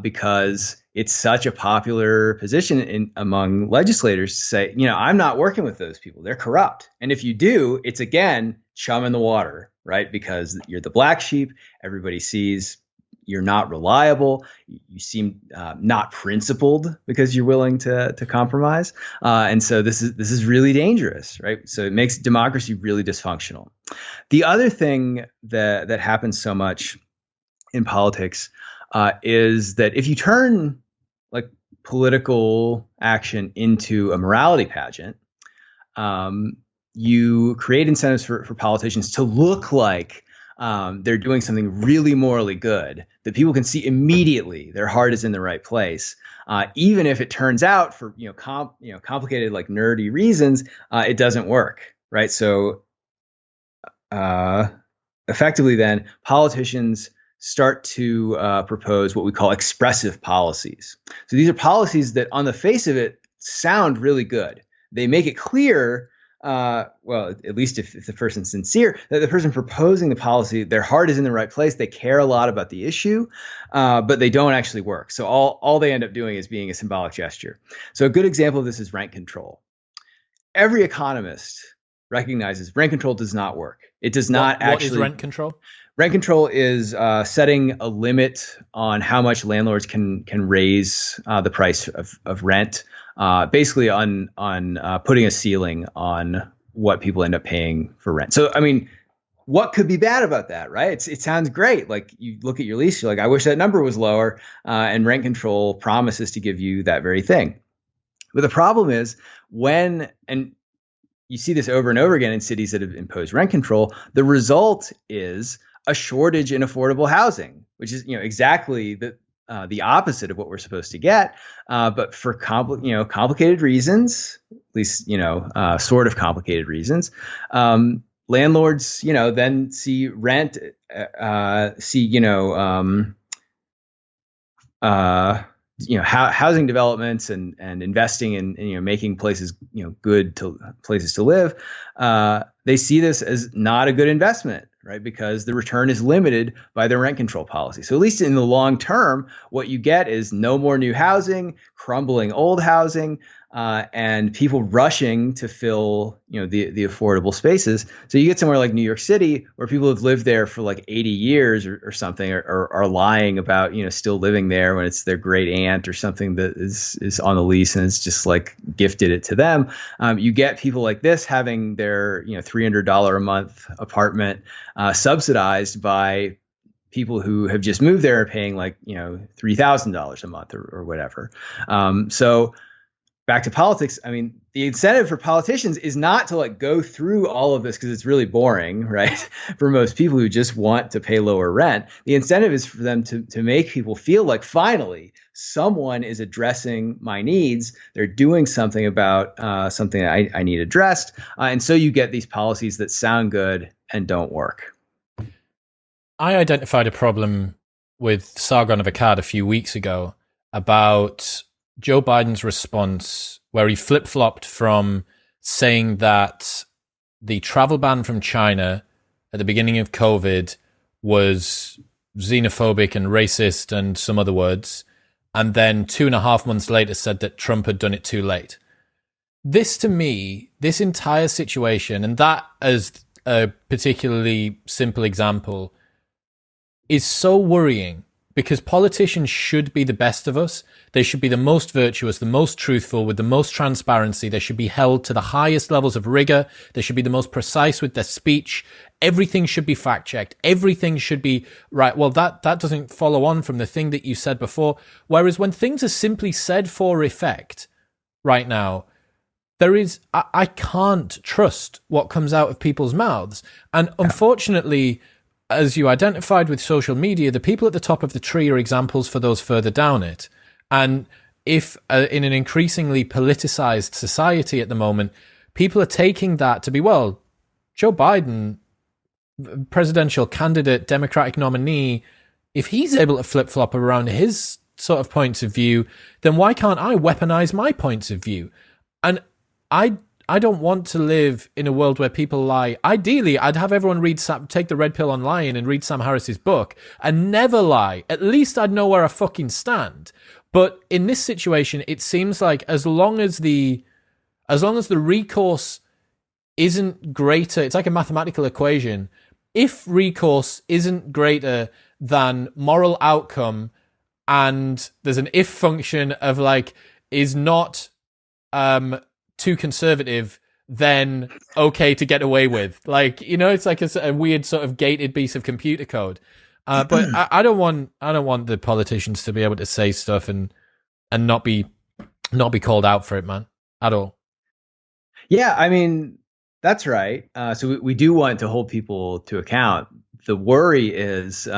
Speaker 1: because it's such a popular position among legislators to say, I'm not working with those people. They're corrupt. And if you do, it's again, chum in the water, right? Because you're the black sheep. Everybody sees you're not reliable. You seem not principled because you're willing to compromise. And so this is really dangerous, right? So it makes democracy really dysfunctional. The other thing that happens so much in politics is that if you turn like political action into a morality pageant, you create incentives for politicians to look like they're doing something really morally good that people can see immediately their heart is in the right place, even if it turns out for complicated like nerdy reasons it doesn't work, right? So effectively, then politicians start to propose what we call expressive policies. So these are policies that, on the face of it, sound really good. They make it clear. Well, at least if the person's sincere, that the person proposing the policy, their heart is in the right place. They care a lot about the issue, but they don't actually work. So all they end up doing is being a symbolic gesture. So a good example of this is rent control. Every economist recognizes rent control does not work. It does not actually.
Speaker 2: What is rent control?
Speaker 1: Rent control is setting a limit on how much landlords can raise the price of rent. Basically on putting a ceiling on what people end up paying for rent. So, I mean, what could be bad about that, right? It sounds great. Like you look at your lease, you're like, I wish that number was lower. And rent control promises to give you that very thing. But the problem is and you see this over and over again in cities that have imposed rent control, the result is a shortage in affordable housing, which is, exactly the opposite of what we're supposed to get, but for complicated reasons, at least sort of complicated reasons. Landlords, then see rent, housing developments and investing in making places good places to live. They see this as not a good investment, right? Because the return is limited by the rent control policy. So at least in the long term, what you get is no more new housing, crumbling old housing, and people rushing to fill, the affordable spaces. So you get somewhere like New York City, where people have lived there for like 80 years or something, or are lying about, still living there when it's their great aunt or something that is on the lease and it's just like gifted it to them. You get people like this having their, $300 a month apartment subsidized by people who have just moved there, paying like, $3,000 a month or whatever. So back to politics, I mean, the incentive for politicians is not to like go through all of this because it's really boring, right? For most people who just want to pay lower rent, the incentive is for them to make people feel like finally someone is addressing my needs. They're doing something about something that I need addressed. And so you get these policies that sound good and don't work.
Speaker 2: I identified a problem with Sargon of Akkad a few weeks ago about Joe Biden's response, where he flip-flopped from saying that the travel ban from China at the beginning of COVID was xenophobic and racist and some other words, and then 2.5 months later said that Trump had done it too late. This, to me, this entire situation, and that as a particularly simple example, is so worrying, because politicians should be the best of us. They should be the most virtuous, the most truthful, with the most transparency. They should be held to the highest levels of rigor. They should be the most precise with their speech. Everything should be fact-checked. Everything should be right. Well, that doesn't follow on from the thing that you said before. Whereas when things are simply said for effect right now, I can't trust what comes out of people's mouths. And unfortunately, as you identified with social media, the people at the top of the tree are examples for those further down it. And if in an increasingly politicized society at the moment, people are taking that to be, well, Joe Biden, presidential candidate, Democratic nominee, if he's able to flip-flop around his sort of points of view, then why can't I weaponize my points of view? And I don't want to live in a world where people lie. Ideally, I'd have everyone take the red pill on lying and read Sam Harris's book and never lie. At least I'd know where I fucking stand. But in this situation, it seems like as long as the recourse isn't greater, it's like a mathematical equation. If recourse isn't greater than moral outcome, and there's an if function of like is not too conservative, then okay to get away with. Like, you know, it's like a weird sort of gated piece of computer code. But I don't want the politicians to be able to say stuff and not be called out for it, man, at all.
Speaker 1: Yeah, I mean, that's right. So we do want to hold people to account. The worry is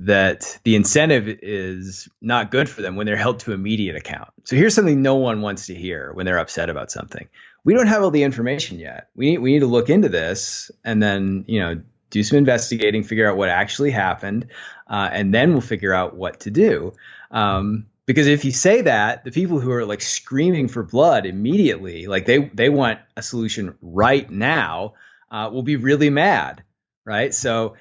Speaker 1: that the incentive is not good for them when they're held to immediate account. So here's something no one wants to hear when they're upset about something. We don't have all the information yet. We need to look into this and then, do some investigating, figure out what actually happened, and then we'll figure out what to do. Because if you say that, the people who are like screaming for blood immediately, like they want a solution right now, will be really mad, right? So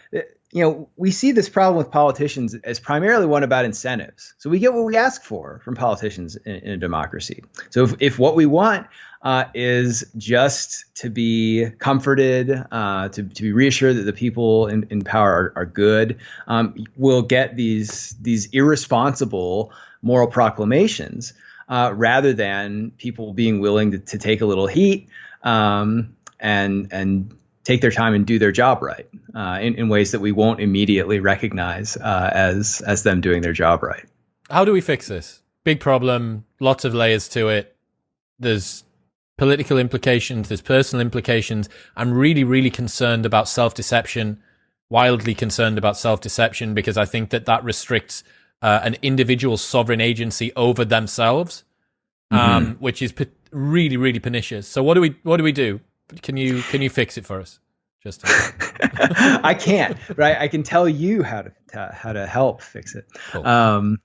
Speaker 1: we see this problem with politicians as primarily one about incentives. So we get what we ask for from politicians in a democracy. So if what we want is just to be comforted, to be reassured that the people in power are good, we'll get these irresponsible moral proclamations rather than people being willing to take a little heat and take their time and do their job right in ways that we won't immediately recognize as them doing their job right.
Speaker 2: How do we fix this? Big problem, lots of layers to it. There's political implications, there's personal implications. I'm really, really concerned about self-deception, wildly concerned about self-deception, because I think that restricts an individual's sovereign agency over themselves, which is really, really pernicious. So what do we do? Can you fix it for us? Just
Speaker 1: I can't, right? I can tell you how to help fix it. Cool.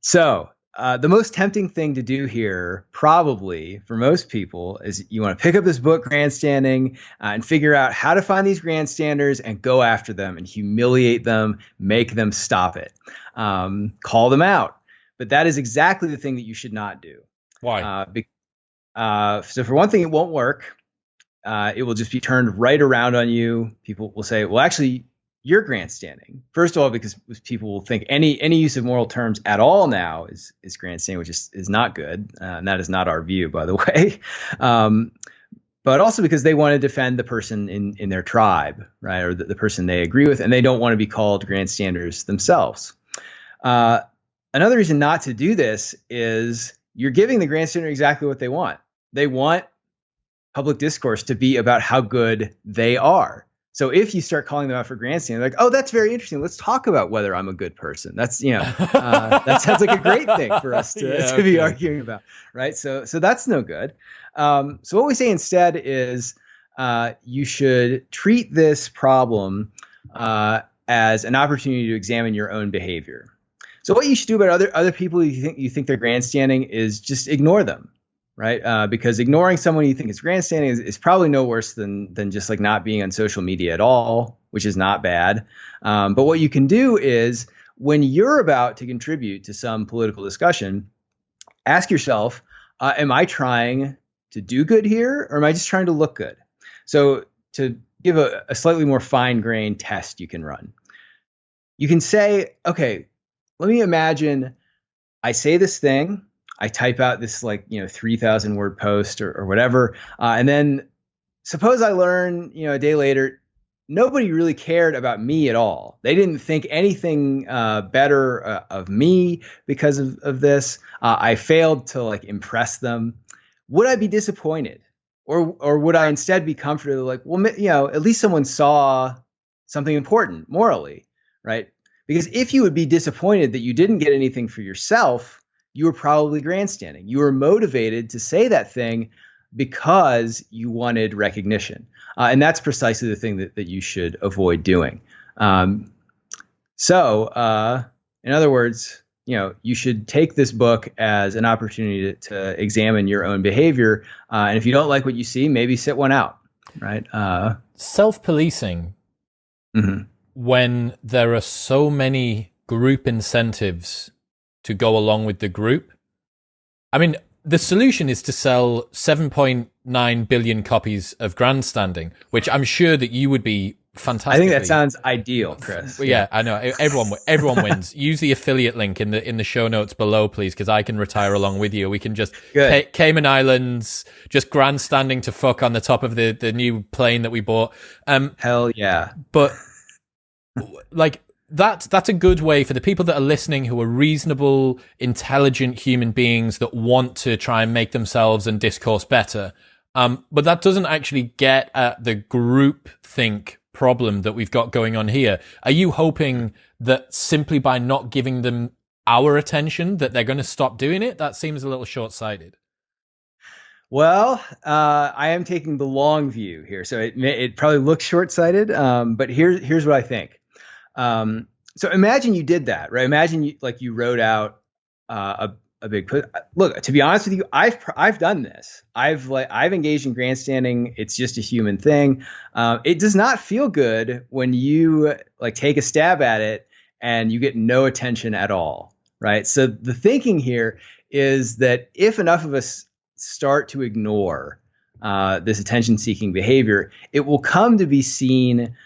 Speaker 1: So the most tempting thing to do here, probably for most people, is you want to pick up this book, Grandstanding, and figure out how to find these grandstanders and go after them and humiliate them, make them stop it, call them out. But that is exactly the thing that you should not do.
Speaker 2: Why?
Speaker 1: So for one thing, it won't work. It will just be turned right around on you. People will say, well, actually, you're grandstanding. First of all, because people will think any use of moral terms at all now is grandstanding, which is not good. And that is not our view, by the way. But also because they want to defend the person in their tribe, right? Or the person they agree with, and they don't want to be called grandstanders themselves. Another reason not to do this is you're giving the grandstander exactly what they want. They want public discourse to be about how good they are. So if you start calling them out for grandstanding, like, oh, that's very interesting. Let's talk about whether I'm a good person. That's, that sounds like a great thing for us to be arguing about, right? So that's no good. So what we say instead is you should treat this problem as an opportunity to examine your own behavior. So what you should do about other people you think they're grandstanding is just ignore them. Right? Because ignoring someone you think is grandstanding is probably no worse than just like not being on social media at all, which is not bad. But what you can do is when you're about to contribute to some political discussion, ask yourself, am I trying to do good here or am I just trying to look good? So to give a slightly more fine-grained test you can run, you can say, okay, let me imagine I say this thing, I type out this 3,000 word post or whatever. And then suppose I learn, a day later, nobody really cared about me at all. They didn't think anything better of me because of this. I failed to impress them. Would I be disappointed? Or would I instead be comforted at least someone saw something important morally, right? Because if you would be disappointed that you didn't get anything for yourself, you were probably grandstanding. You were motivated to say that thing because you wanted recognition. And that's precisely the thing that you should avoid doing. So in other words, you should take this book as an opportunity to examine your own behavior. And if you don't like what you see, maybe sit one out, right?
Speaker 2: Self-policing, when there are so many group incentives to go along with the group. I mean, the solution is to sell 7.9 billion copies of Grandstanding, which I'm sure that you would be fantastic.
Speaker 1: I think that sounds ideal, Chris.
Speaker 2: Yeah, I know. Everyone wins. Use the affiliate link in the show notes below, please, because I can retire along with you. We can just Cayman Islands, just grandstanding to fuck on the top of the new plane that we bought.
Speaker 1: Hell yeah!
Speaker 2: But that's a good way for the people that are listening who are reasonable, intelligent human beings that want to try and make themselves and discourse better. But that doesn't actually get at the group think problem that we've got going on here. Are you hoping that simply by not giving them our attention that they're going to stop doing it? That seems a little short-sighted.
Speaker 1: Well, I am taking the long view here. So it probably looks short-sighted, but here's what I think. So imagine you did that, right? Imagine you wrote out a big look. To be honest with you, I've done this. I've engaged in grandstanding. It's just a human thing. It does not feel good when you take a stab at it and you get no attention at all, right? So the thinking here is that if enough of us start to ignore this attention-seeking behavior, it will come to be seen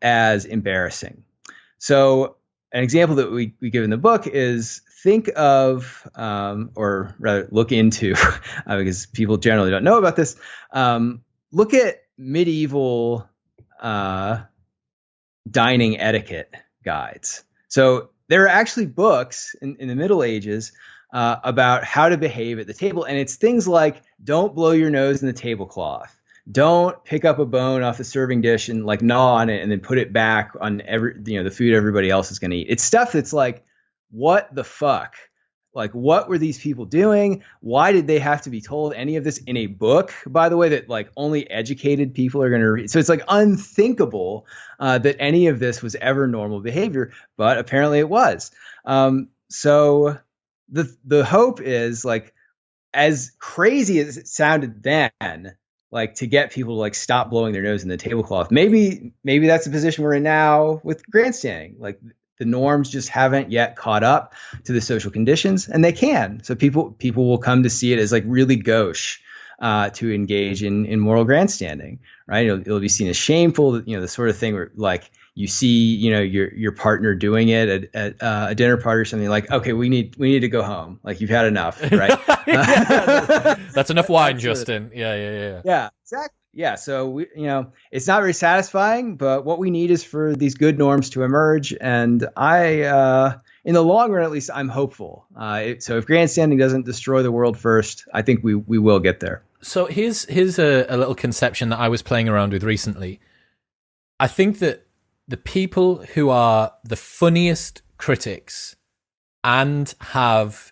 Speaker 1: as embarrassing. So an example that we give in the book is think of, or rather look into, because people generally don't know about this, look at medieval dining etiquette guides. So there are actually books in the Middle Ages about how to behave at the table. And it's things like, don't blow your nose in the tablecloth. Don't pick up a bone off the serving dish and gnaw on it and then put it back on the food everybody else is going to eat. It's stuff that's what the fuck? What were these people doing? Why did they have to be told any of this in a book, by the way, that only educated people are going to read? So it's unthinkable that any of this was ever normal behavior, but apparently it was. So the hope is as crazy as it sounded then, to get people to stop blowing their nose in the tablecloth. Maybe that's the position we're in now with grandstanding. The norms just haven't yet caught up to the social conditions, and they can. So people will come to see it as really gauche to engage in moral grandstanding, right? It'll be seen as shameful, the sort of thing where you see, your partner doing it at a dinner party or something, okay, we need to go home. You've had enough, right?
Speaker 2: That's enough wine, Justin. Yeah.
Speaker 1: Yeah, exactly. Yeah. So it's not very satisfying, but what we need is for these good norms to emerge. And I in the long run, at least, I'm hopeful. So if grandstanding doesn't destroy the world first, I think we will get there.
Speaker 2: So here's a little conception that I was playing around with recently. I think that the people who are the funniest critics and have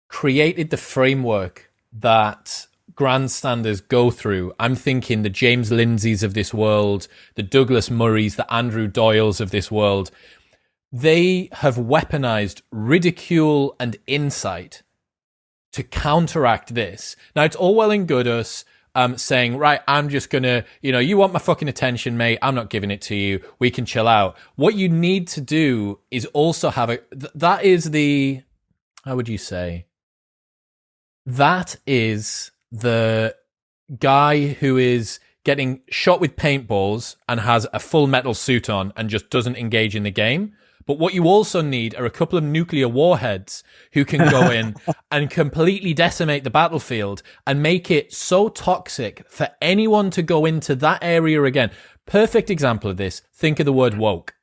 Speaker 2: created the framework that grandstanders go through, I'm thinking the James Lindsays of this world, the Douglas Murrays, the Andrew Doyles of this world, they have weaponized ridicule and insight to counteract this. Now, it's all well and good us saying, right, I'm just going to, you want my fucking attention, mate. I'm not giving it to you. We can chill out. What you need to do is also have that is the, how would you say? That is the guy who is getting shot with paintballs and has a full metal suit on and just doesn't engage in the game. But what you also need are a couple of nuclear warheads who can go in and completely decimate the battlefield and make it so toxic for anyone to go into that area again. Perfect example of this. Think of the word woke.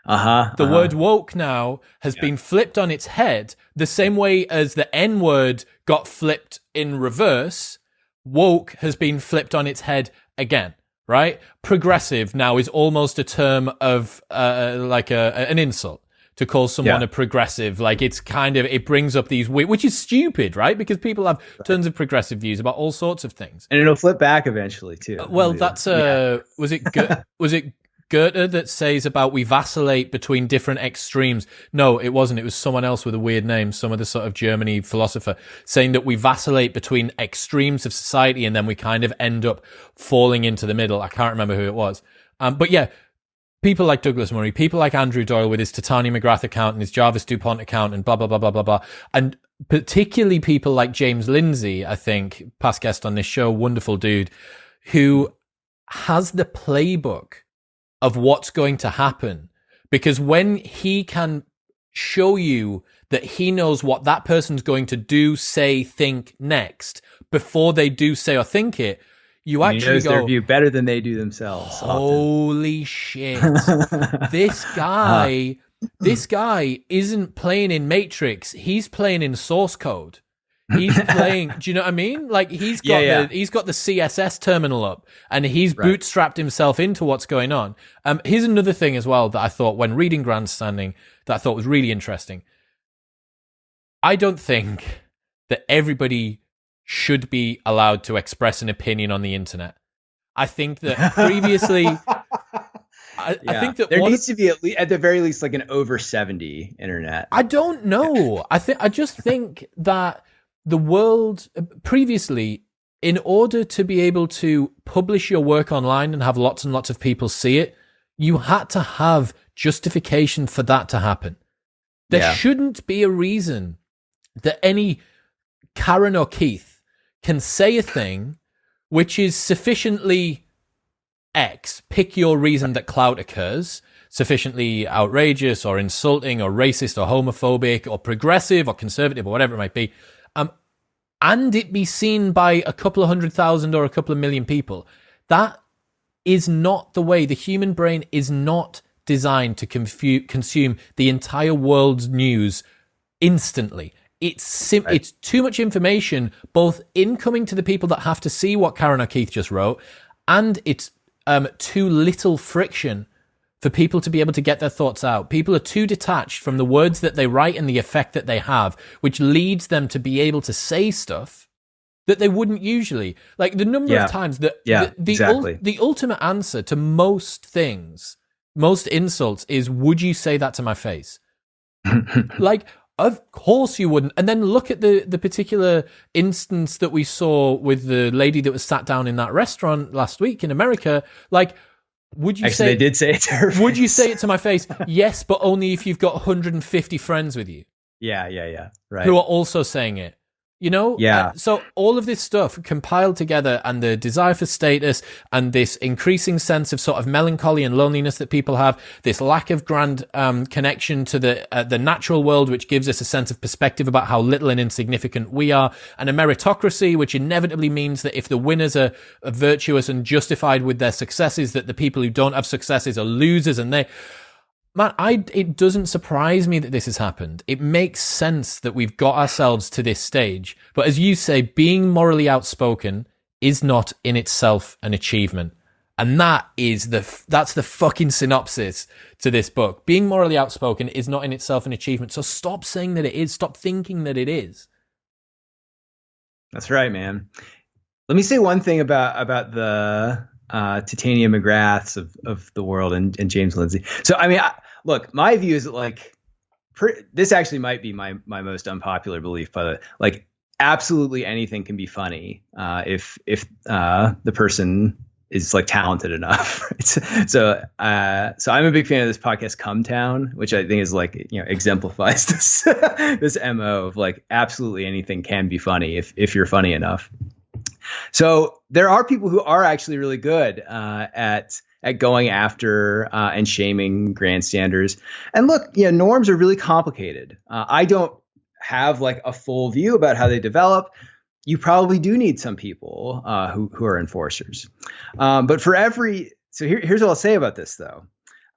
Speaker 2: The word woke now has been flipped on its head the same way as the N-word got flipped in reverse. Woke has been flipped on its head again. Right? Progressive now is almost a term of an insult to call someone a progressive. Like it's kind of, it brings up these weird, which is stupid, right? Because people have tons of progressive views about all sorts of things.
Speaker 1: And it'll flip back eventually too.
Speaker 2: Well, that's, was it Goethe that says about we vacillate between different extremes? No, it wasn't. It was someone else with a weird name, some of the sort of Germany philosopher, saying that we vacillate between extremes of society and then we kind of end up falling into the middle. I can't remember who it was. But yeah, people like Douglas Murray, people like Andrew Doyle with his Titania McGrath account and his Jarvis DuPont account and blah, blah, blah, blah, blah, blah. And particularly people like James Lindsay, I think, past guest on this show, wonderful dude, who has the playbook of what's going to happen, because when he can show you that he knows what that person's going to do, say, think next before they do say or think it, you actually
Speaker 1: knows
Speaker 2: go,
Speaker 1: their view better than they do themselves.
Speaker 2: Holy shit. This guy isn't playing in Matrix. He's playing in source code. He's playing, do you know what I mean? Like he's got the CSS terminal up and he's bootstrapped himself into what's going on. Here's another thing as well that I thought when reading grandstanding that I thought was really interesting. I don't think that everybody should be allowed to express an opinion on the internet. I think that previously, I think that
Speaker 1: there needs to be at the very least like an over 70 internet.
Speaker 2: I don't know. I just think that the world previously, in order to be able to publish your work online and have lots and lots of people see it, you had to have justification for that to happen. There shouldn't be a reason that any Karen or Keith can say a thing which is sufficiently X, pick your reason that clout occurs, sufficiently outrageous or insulting or racist or homophobic or progressive or conservative or whatever it might be, and it be seen by a couple of 100,000 or a couple of million people. That is not the way. The human brain is not designed to consume the entire world's news instantly. It's too much information, both incoming to the people that have to see what Karen or Keith just wrote, and it's too little friction for people to be able to get their thoughts out. People are too detached from the words that they write and the effect that they have, which leads them to be able to say stuff that they wouldn't usually. Like the number of times that the ultimate answer to most things, most insults is, would you say that to my face? Like, of course you wouldn't. And then look at the particular instance that we saw with the lady that was sat down in that restaurant last week in America. Like, would you
Speaker 1: Actually, they did say it to her face.
Speaker 2: Would you say it to my face? Yes, but only if you've got 150 friends with you.
Speaker 1: Yeah. Right.
Speaker 2: Who are also saying it. You know?
Speaker 1: Yeah.
Speaker 2: So all of this stuff compiled together, and the desire for status and this increasing sense of sort of melancholy and loneliness that people have, this lack of grand connection to the natural world, which gives us a sense of perspective about how little and insignificant we are, and a meritocracy, which inevitably means that if the winners are virtuous and justified with their successes, that the people who don't have successes are losers, and Man, it doesn't surprise me that this has happened. It makes sense that we've got ourselves to this stage. But as you say, being morally outspoken is not in itself an achievement. And that's the fucking synopsis to this book. Being morally outspoken is not in itself an achievement. So stop saying that it is. Stop thinking that it is.
Speaker 1: That's right, man. Let me say one thing about the Titania McGraths of the world and James Lindsay. So, I mean, look, my view is that, like, this actually might be my most unpopular belief, but like, absolutely anything can be funny if the person is like talented enough. So I'm a big fan of this podcast, Come Town, which I think is like, you know, exemplifies this this MO of like absolutely anything can be funny if you're funny enough. So there are people who are actually really good at going after and shaming grandstanders. And look, you know, norms are really complicated. I don't have like a full view about how they develop. You probably do need some people who are enforcers. But for here's what I'll say about this, though.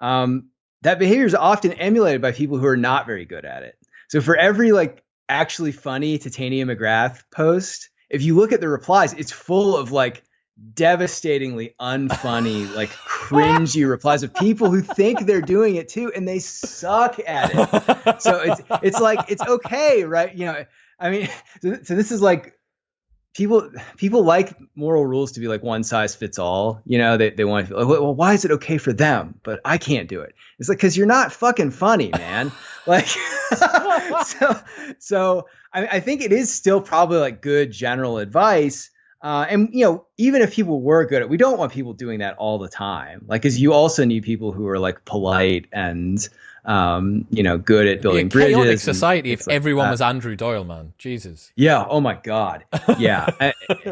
Speaker 1: That behavior is often emulated by people who are not very good at it. So for every like actually funny Titania McGrath post, if you look at the replies, it's full of like devastatingly unfunny, like cringy replies of people who think they're doing it too, and they suck at it. So it's like, it's okay, right? You know, I mean, so this is like, people like moral rules to be like one size fits all. You know, they want to feel like, well, why is it okay for them, but I can't do it? It's like, because you're not fucking funny, man. Like, so I think it is still probably like good general advice. And, you know, even if people were good at, we don't want people doing that all the time. Like, because you also need people who are like polite and, you know, good at building bridges.
Speaker 2: Chaotic society if
Speaker 1: like
Speaker 2: everyone
Speaker 1: that.
Speaker 2: was Andrew Doyle, man. Jesus.
Speaker 1: Yeah. Oh my God. Yeah.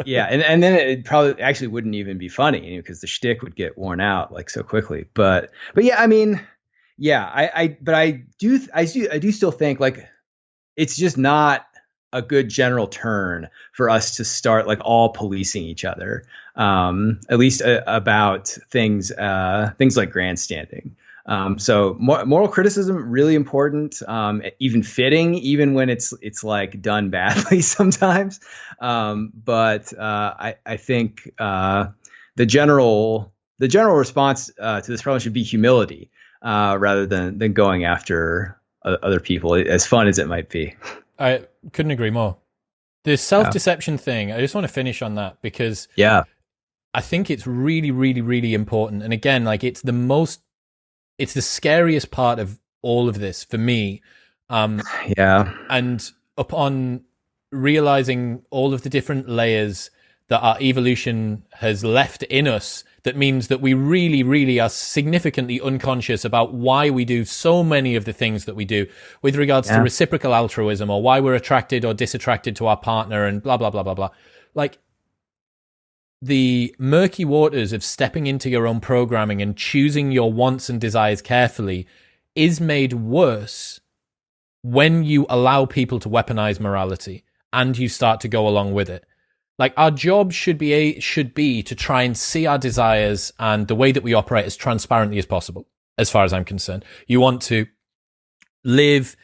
Speaker 1: Yeah. And then it probably actually wouldn't even be funny, you know, because the shtick would get worn out like so quickly. But yeah, I mean, yeah, I do still think like it's just not a good general turn for us to start like all policing each other, at least about things like grandstanding. So moral criticism, really important, even fitting, even when it's like done badly sometimes. But I think the general response to this problem should be humility, rather than going after other people, as fun as it might be.
Speaker 2: I couldn't agree more. The self-deception thing, I just want to finish on that because I think it's really, really, really important. And again, like it's the scariest part of all of this for me. And upon realizing all of the different layers that our evolution has left in us, that means that we really, really are significantly unconscious about why we do so many of the things that we do with regards to reciprocal altruism, or why we're attracted or disattracted to our partner and blah, blah, blah, blah, blah. Like the murky waters of stepping into your own programming and choosing your wants and desires carefully is made worse when you allow people to weaponize morality and you start to go along with it. Like our job should be to try and see our desires and the way that we operate as transparently as possible, as far as I'm concerned. You want to live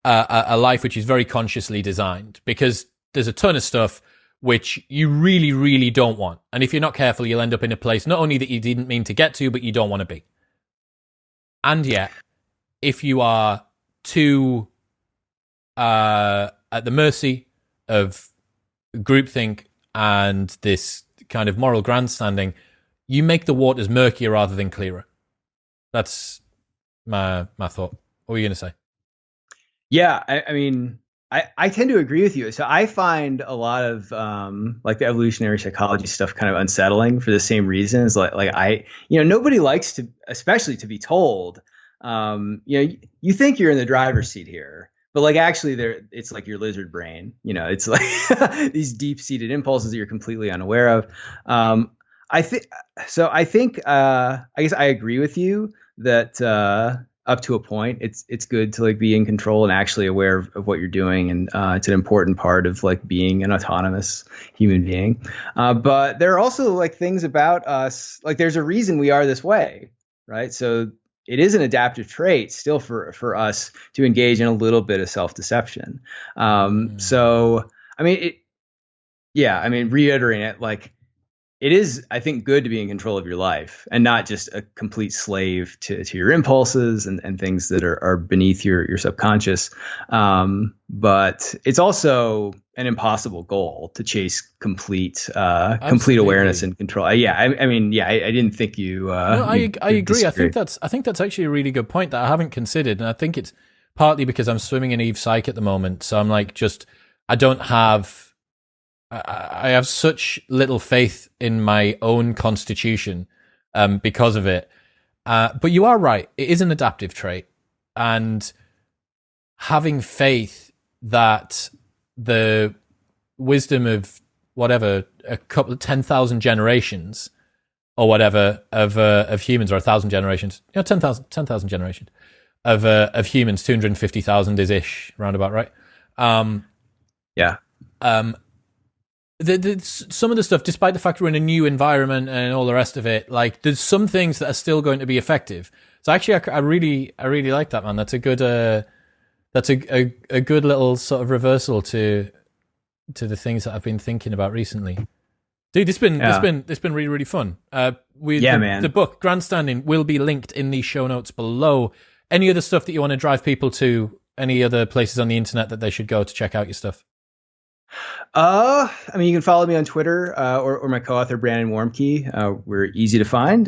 Speaker 2: a life which is very consciously designed, because there's a ton of stuff which you really, really don't want. And if you're not careful, you'll end up in a place not only that you didn't mean to get to, but you don't want to be. And yet, if you are too at the mercy of groupthink and this kind of moral grandstanding, you make the waters murkier rather than clearer. That's my thought. What were you going to say? Yeah,
Speaker 1: I mean, I tend to agree with you. So I find a lot of like the evolutionary psychology stuff kind of unsettling for the same reasons. Like nobody likes to, especially to be told, you think you're in the driver's seat here. But like actually it's like your lizard brain, it's like these deep seated impulses that you're completely unaware of. I guess I agree with you that up to a point, it's good to like be in control and actually aware of what you're doing. And it's an important part of like being an autonomous human being. But there are also like things about us, like there's a reason we are this way, right? So it is an adaptive trait still for us to engage in a little bit of self-deception. So, I mean, reiterating it, like, it is, I think, good to be in control of your life and not just a complete slave to your impulses and things that are beneath your subconscious. But it's also an impossible goal to chase complete awareness and control. I didn't think you.
Speaker 2: No, I agree. Disagree. I think that's actually a really good point that I haven't considered, and I think it's partly because I'm swimming in Eve Psych at the moment. So I'm like, I have such little faith in my own constitution because of it. But you are right. It is an adaptive trait. And having faith that the wisdom of whatever, a couple of 10,000 generations or whatever of humans, or 1,000 generations, 10,000 generations of humans, 250,000 is ish, roundabout, right? Some of the stuff, despite the fact we're in a new environment and all the rest of it, like, there's some things that are still going to be effective. So actually, I really like that, man. That's a good little sort of reversal to the things that I've been thinking about recently. Dude, it's been really, really fun. Man. The book Grandstanding will be linked in the show notes below. Any other stuff that you want to drive people to? Any other places on the internet that they should go to check out your stuff?
Speaker 1: You can follow me on Twitter, or my co-author Brandon Warmke. We're easy to find.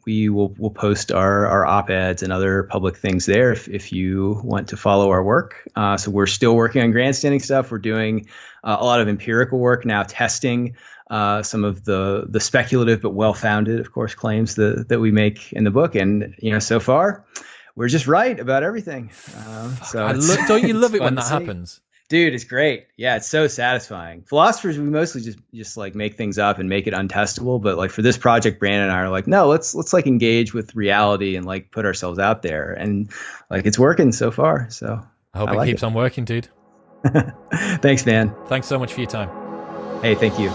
Speaker 1: We'll post our op-eds and other public things there if you want to follow our work. So we're still working on grandstanding stuff. We're doing a lot of empirical work now, testing some of the speculative but well-founded, of course, claims that we make in the book. And so far, we're just right about everything.
Speaker 2: Don't you love it when that happens?
Speaker 1: Dude, it's great. Yeah, it's so satisfying. Philosophers, we mostly just like make things up and make it untestable. But like for this project, Brandon and I are like, no, let's like engage with reality and like put ourselves out there. And like it's working so far. So
Speaker 2: I hope it keeps on working, dude.
Speaker 1: Thanks, man.
Speaker 2: Thanks so much for your time.
Speaker 1: Hey, thank you.